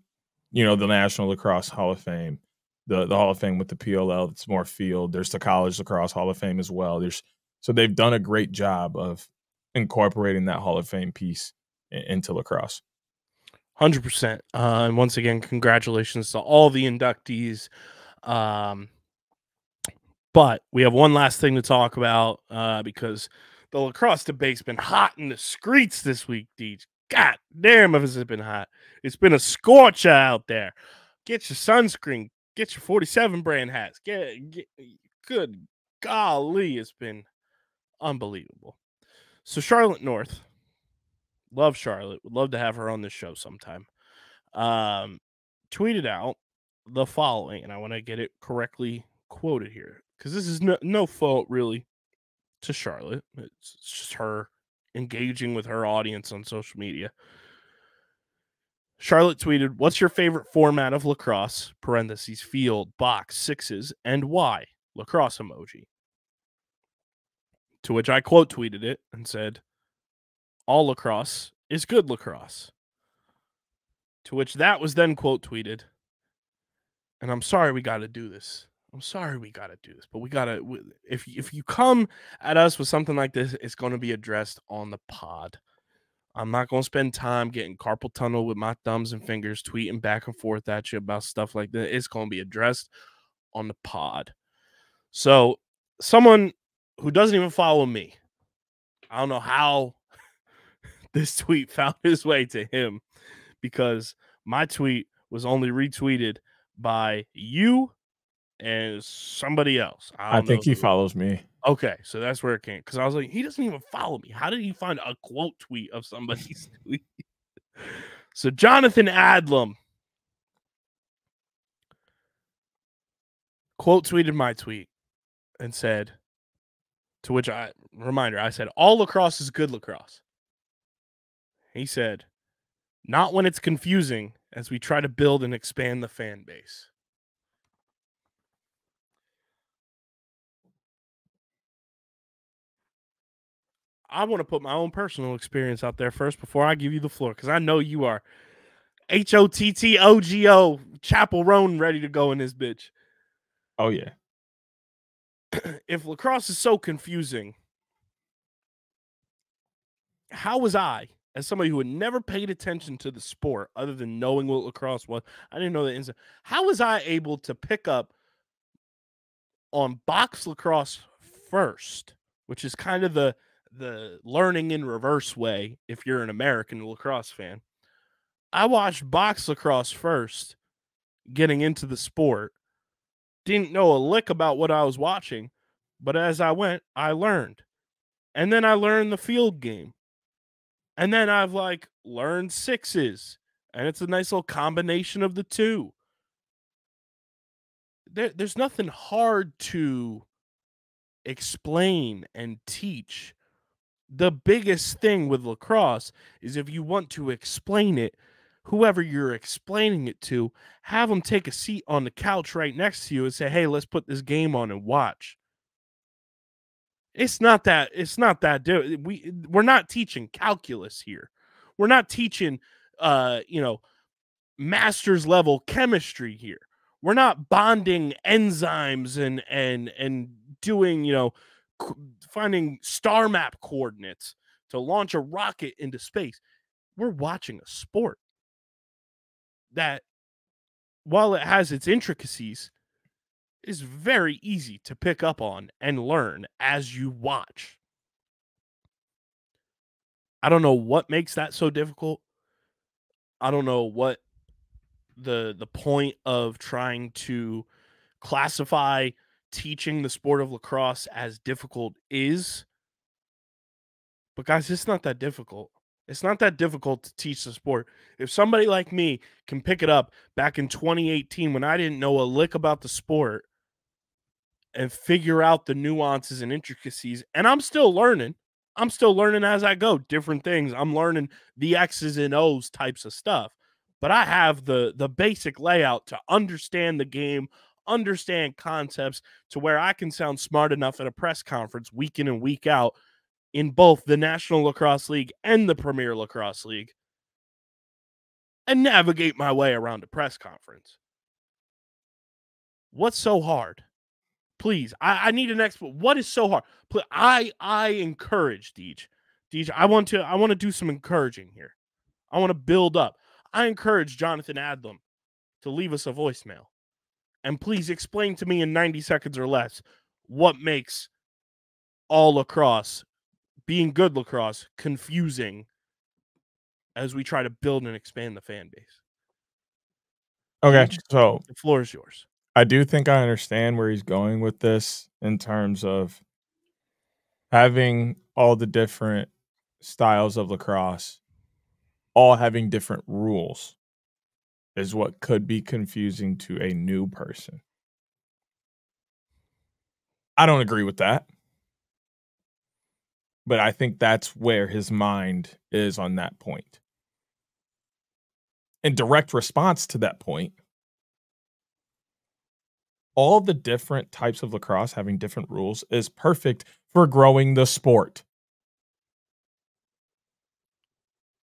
the National Lacrosse Hall of Fame, the Hall of Fame with the PLL that's more field. There's the College Lacrosse Hall of Fame as well. So they've done a great job of incorporating that Hall of Fame piece into lacrosse. 100%. And once again, congratulations to all the inductees. But we have one last thing to talk about because the lacrosse debate's been hot in the streets this week, Deej. God damn, has it been hot. It's been a scorcher out there. Get your sunscreen. Get your 47 brand hats. Good golly, it's been unbelievable. So Charlotte North, love Charlotte, would love to have her on this show sometime, tweeted out the following, and I want to get it correctly quoted here, because this is no fault really to Charlotte. It's just her engaging with her audience on social media. Charlotte tweeted, "What's your favorite format of lacrosse? Parentheses, field, box, sixes, and why? Lacrosse emoji." To which I quote tweeted it and said, "All lacrosse is good lacrosse." To which that was then quote tweeted, and I'm sorry we got to do this. But we got to, if you come at us with something like this, it's going to be addressed on the pod. I'm not going to spend time getting carpal tunnel with my thumbs and fingers, tweeting back and forth at you about stuff like that. It's going to be addressed on the pod. So someone who doesn't even follow me, I don't know how this tweet found his way to him, because my tweet was only retweeted by you and somebody else. I think he follows me. Okay, so that's where it came. Because I was like, he doesn't even follow me. How did he find a quote tweet of somebody's tweet? So Jonathan Adlam quote tweeted my tweet and said, to which I said, "All lacrosse is good lacrosse." He said, "Not when it's confusing, as we try to build and expand the fan base." I want to put my own personal experience out there first before I give you the floor, because I know you are HOTTOGO Chapel Roan ready to go in this bitch. Oh, yeah. If lacrosse is so confusing, how was I, as somebody who had never paid attention to the sport other than knowing what lacrosse was, I didn't know the inside, how was I able to pick up on box lacrosse first, which is kind of the learning in reverse way if you're an American lacrosse fan? I watched box lacrosse first, getting into the sport. Didn't know a lick about what I was watching, but as I went, I learned. And then I learned the field game. And then I've learned sixes. And it's a nice little combination of the two. There's nothing hard to explain and teach. The biggest thing with lacrosse is if you want to explain it, whoever you're explaining it to, have them take a seat on the couch right next to you and say, "Hey, let's put this game on and watch." It's not that. We're not teaching calculus here. We're not teaching, master's level chemistry here. We're not bonding enzymes and doing, finding star map coordinates to launch a rocket into space. We're watching a sport that, while it has its intricacies, is very easy to pick up on and learn as you watch. I don't know what makes that so difficult, I don't know what the point of trying to classify teaching the sport of lacrosse as difficult is. But guys, it's not that difficult. It's not that difficult to teach the sport. If somebody like me can pick it up back in 2018 when I didn't know a lick about the sport and figure out the nuances and intricacies, and I'm still learning. I'm still learning as I go, different things. I'm learning the X's and O's types of stuff. But I have the basic layout to understand the game, understand concepts to where I can sound smart enough at a press conference week in and week out in both the National Lacrosse League and the Premier Lacrosse League and navigate my way around a press conference. What's so hard? Please, I need an expert. What is so hard? Please, I encourage Deej. I want to do some encouraging here. I want to build up. I encourage Jonathan Adlam to leave us a voicemail. And please explain to me in 90 seconds or less what makes all lacrosse, being good lacrosse, confusing as we try to build and expand the fan base. Okay, Deej, so the floor is yours. I do think I understand where he's going with this in terms of having all the different styles of lacrosse, all having different rules, is what could be confusing to a new person. I don't agree with that. But I think that's where his mind is on that point. In direct response to that point, all the different types of lacrosse having different rules is perfect for growing the sport.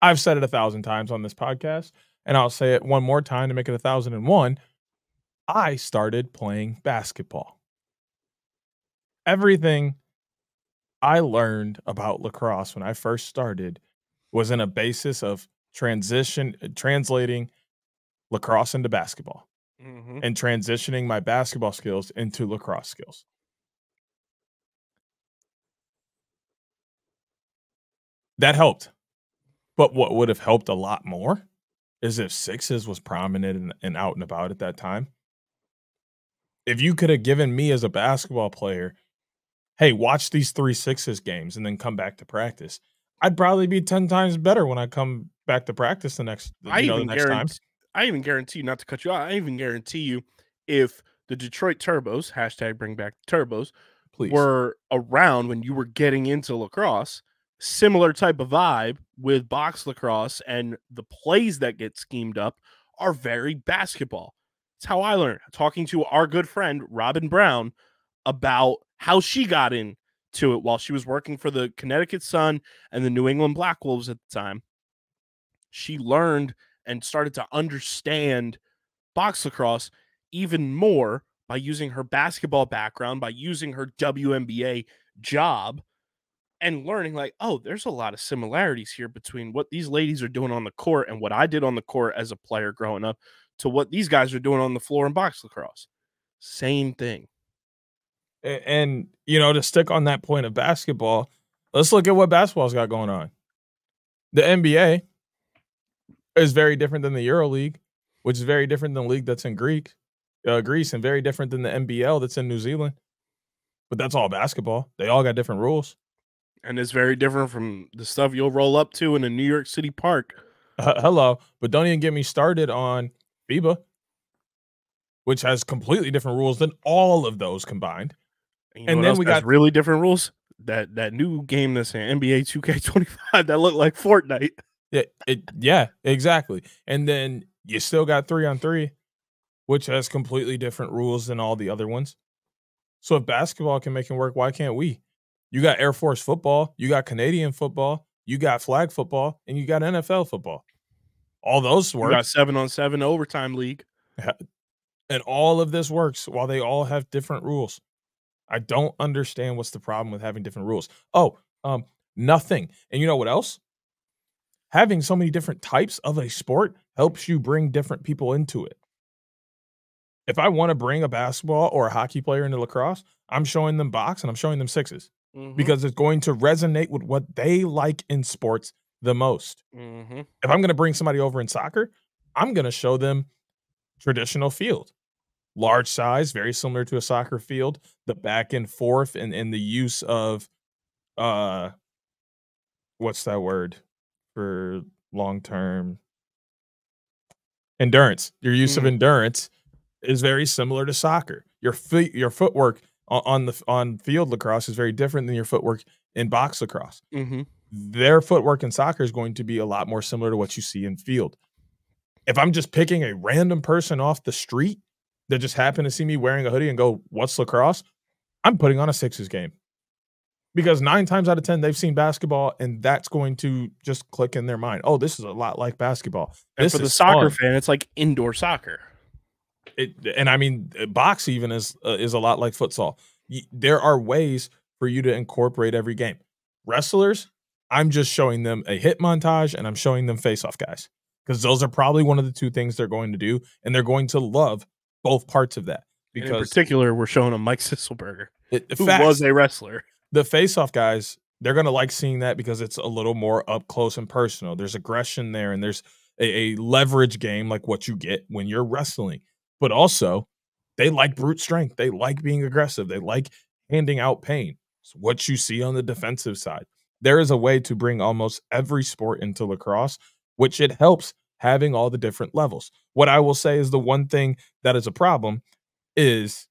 I've said it 1,000 times on this podcast, and I'll say it one more time to make it 1,001. I started playing basketball. Everything I learned about lacrosse when I first started was in a basis of translating lacrosse into basketball and transitioning my basketball skills into lacrosse skills. That helped. But what would have helped a lot more is if sixes was prominent and out and about at that time. If you could have given me as a basketball player, hey, watch these 3 sixes games and then come back to practice, I'd probably be 10 times better when I come back to practice the next time. I even guarantee, not to cut you off, I even guarantee you if the Detroit Turbos, hashtag bring back the Turbos, Please, were around when you were getting into lacrosse, similar type of vibe with box lacrosse, and the plays that get schemed up are very basketball. It's how I learned, talking to our good friend Robin Brown about how she got into it while she was working for the Connecticut Sun and the New England Black Wolves at the time. She learned and started to understand box lacrosse even more by using her basketball background, by using her WNBA job, and learning like, oh, there's a lot of similarities here between what these ladies are doing on the court and what I did on the court as a player growing up to what these guys are doing on the floor in box lacrosse. Same thing. And to stick on that point of basketball, let's look at what basketball's got going on. The NBA is very different than the EuroLeague, which is very different than the league that's in Greece, and very different than the NBL that's in New Zealand. But that's all basketball. They all got different rules. And it's very different from the stuff you'll roll up to in a New York City park. Hello, but don't even get me started on FIBA, which has completely different rules than all of those combined. And then we got really different rules. That new game that's in NBA 2K25 that looked like Fortnite. Yeah, exactly. And then you still got 3-on-3, which has completely different rules than all the other ones. So if basketball can make it work, why can't we? You got Air Force football, you got Canadian football, you got flag football, and you got NFL football. All those work. You got 7-on-7 overtime league. And all of this works while they all have different rules. I don't understand what's the problem with having different rules. Nothing. And you know what else? Having so many different types of a sport helps you bring different people into it. If I want to bring a basketball or a hockey player into lacrosse, I'm showing them box and I'm showing them sixes because it's going to resonate with what they like in sports the most. Mm-hmm. If I'm going to bring somebody over in soccer, I'm going to show them traditional field. Large size, very similar to a soccer field, the back and forth and the use of what's that word for long-term endurance. Your use of endurance is very similar to soccer. Your footwork on field lacrosse is very different than your footwork in box lacrosse. Mm-hmm. Their footwork in soccer is going to be a lot more similar to what you see in field. If I'm just picking a random person off the street that just happened to see me wearing a hoodie and go, "What's lacrosse?" I'm putting on a Sixers game. Because 9 times out of 10, they've seen basketball, and that's going to just click in their mind. Oh, this is a lot like basketball. And for the soccer fan, it's like indoor soccer. And I mean, box even is a lot like futsal. There are ways for you to incorporate every game. Wrestlers, I'm just showing them a hit montage, and I'm showing them face-off guys. Because those are probably one of the 2 things they're going to do, and they're going to love both parts of that. Because and in particular, we're showing them Mike Sisselberger, who was a wrestler. The face-off guys, they're going to like seeing that because it's a little more up close and personal. There's aggression there, and there's a leverage game like what you get when you're wrestling. But also, they like brute strength. They like being aggressive. They like handing out pain. It's what you see on the defensive side. There is a way to bring almost every sport into lacrosse, which it helps having all the different levels. What I will say is the one thing that is a problem is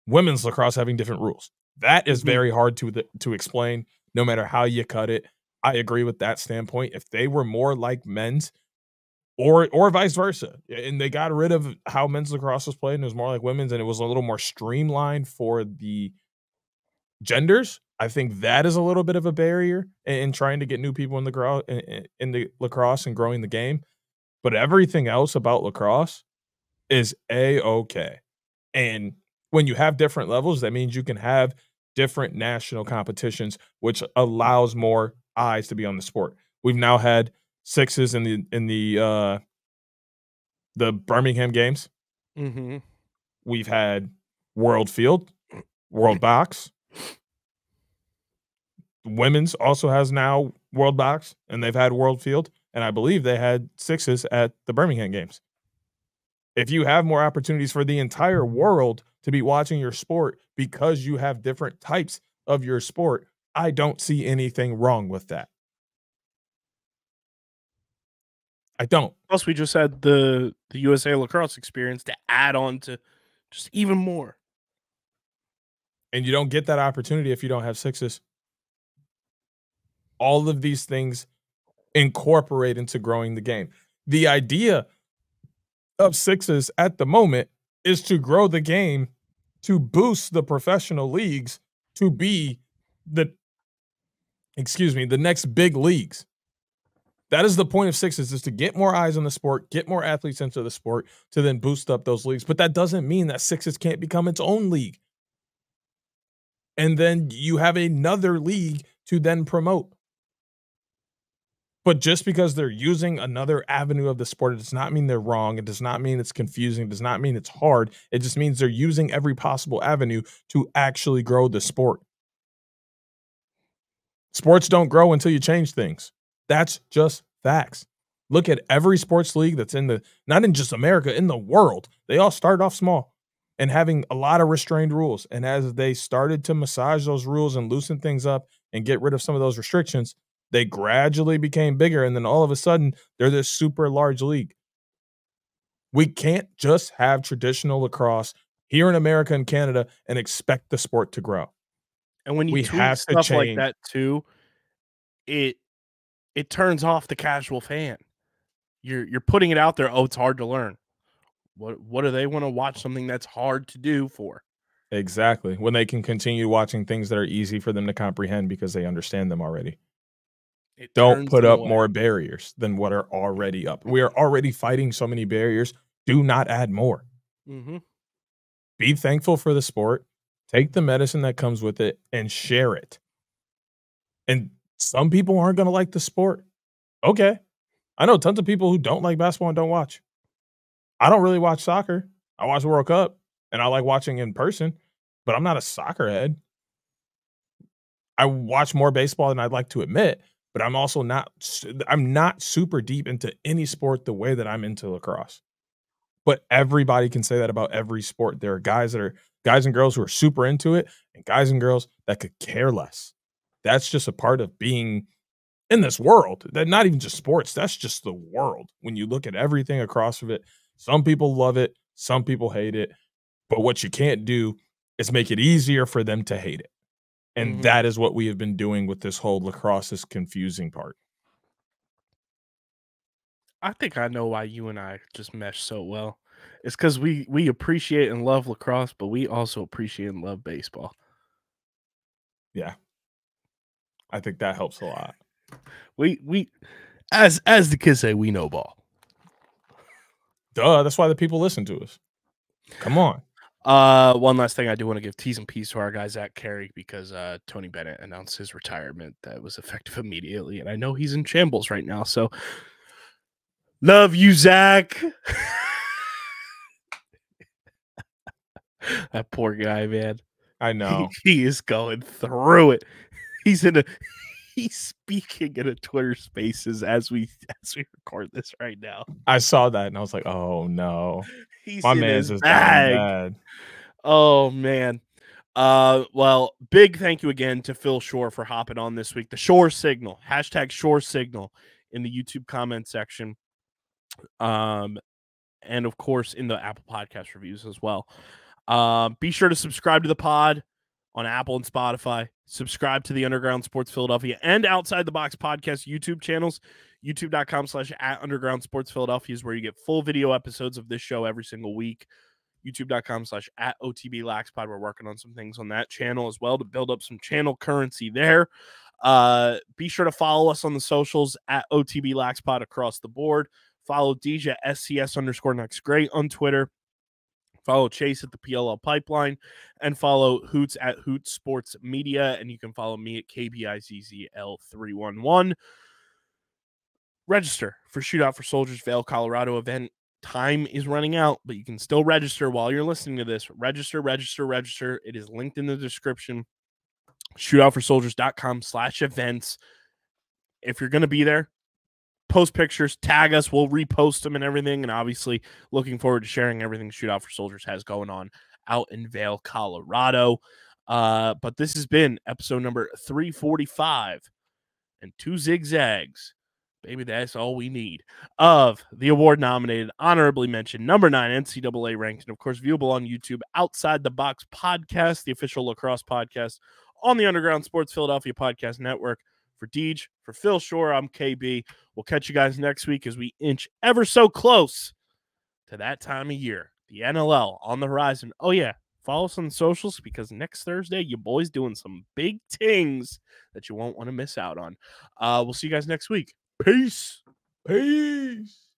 women's lacrosse having different rules. That is very hard to explain, no matter how you cut it. I agree with that standpoint. If they were more like men's, or vice versa, and they got rid of how men's lacrosse was played and it was more like women's, and it was a little more streamlined for the genders, I think that is a little bit of a barrier in trying to get new people in the lacrosse and growing the game. But everything else about lacrosse is A-okay. And when you have different levels, that means you can have different national competitions, which allows more eyes to be on the sport. We've now had sixes in the Birmingham games. Mm-hmm. We've had World Field, World Box. Women's also has now World Box, and they've had World Field, and I believe they had sixes at the Birmingham games. If you have more opportunities for the entire world to be watching your sport because you have different types of your sport, I don't see anything wrong with that. I don't. Plus, we just had the USA Lacrosse experience to add on to just even more. And you don't get that opportunity if you don't have sixes. All of these things incorporate into growing the game. The idea of sixes at the moment is to grow the game, to boost the professional leagues to be the next big leagues. That is the point of sixes, is to get more eyes on the sport, get more athletes into the sport, to then boost up those leagues. But that doesn't mean that sixes can't become its own league. And then you have another league to then promote. But just because they're using another avenue of the sport, it does not mean they're wrong. It does not mean it's confusing. It does not mean it's hard. It just means they're using every possible avenue to actually grow the sport. Sports don't grow until you change things. That's just facts. Look at every sports league that's not in just America, in the world. They all started off small and having a lot of restrained rules. And as they started to massage those rules and loosen things up and get rid of some of those restrictions, they gradually became bigger. And then all of a sudden, they're this super large league. We can't just have traditional lacrosse here in America and Canada and expect the sport to grow. And when you tweak stuff like that too, it turns off the casual fan. You're putting it out there. Oh, it's hard to learn. What do they want to watch something that's hard to do for? Exactly. When they can continue watching things that are easy for them to comprehend because they understand them already. Don't put up more barriers than what are already up. We are already fighting so many barriers. Do not add more. Mm-hmm. Be thankful for the sport. Take the medicine that comes with it and share it. And some people aren't going to like the sport. Okay. I know tons of people who don't like basketball and don't watch. I don't really watch soccer. I watch World Cup, and I like watching in person, but I'm not a soccer head. I watch more baseball than I'd like to admit, but I'm also not super deep into any sport the way that I'm into lacrosse. But everybody can say that about every sport. There are guys and girls who are super into it, and guys and girls that could care less. That's just a part of being in this world. That not even just sports, that's just the world. When you look at everything across of it, some people love it, some people hate it. But what you can't do is make it easier for them to hate it. And that is what we have been doing with this whole lacrosse is confusing part. I think I know why you and I just mesh so well. It's because we appreciate and love lacrosse, but we also appreciate and love baseball. Yeah. I think that helps a lot. We as the kids say, we know ball. Duh, that's why the people listen to us. Come on. One last thing, I do want to give T's and P's to our guys at Carey, because Tony Bennett announced his retirement that was effective immediately, and I know he's in shambles right now. So, love you, Zach. That poor guy, man. I know. He is going through it. He's speaking in a Twitter Spaces as we record this right now. I saw that and I was like, oh no. My man's just bad. Oh man. Well, big thank you again to Phil Shore for hopping on this week. The Shore Signal, #Shore Signal in the YouTube comment section. And of course in the Apple Podcast reviews as well. Be sure to subscribe to the pod on Apple and Spotify. Subscribe to the Underground Sports Philadelphia and Outside the Box podcast YouTube channels. YouTube.com/@Underground Sports Philadelphia is where you get full video episodes of this show every single week. YouTube.com/@OTB Laxpod. We're working on some things on that channel as well to build up some channel currency there. Be sure to follow us on the socials @OTB Laxpod across the board. Follow DJ SCS_NextGreat on Twitter. Follow Chase at the PLL Pipeline, and follow Hoots at Hoots Sports Media. And you can follow me at KBIZZL311. Register for Shootout for Soldiers Vail, Colorado event. Time is running out, but you can still register while you're listening to this. Register. It is linked in the description. shootoutforsoldiers.com/events. If you're going to be there, post pictures, tag us, we'll repost them and everything. And obviously looking forward to sharing everything Shootout for Soldiers has going on out in Vail, Colorado. But this has been episode number 345 and 2 zigzags. Baby, that's all we need of the award nominated, honorably mentioned, number 9 NCAA ranked, and of course viewable on YouTube, Outside the Box podcast, the official lacrosse podcast on the Underground Sports Philadelphia Podcast Network. For Deej, for Phil Shore, I'm KB. We'll catch you guys next week as we inch ever so close to that time of year. The NLL on the horizon. Oh, yeah. Follow us on the socials, because next Thursday, your boy's doing some big things that you won't want to miss out on. We'll see you guys next week. Peace. Peace.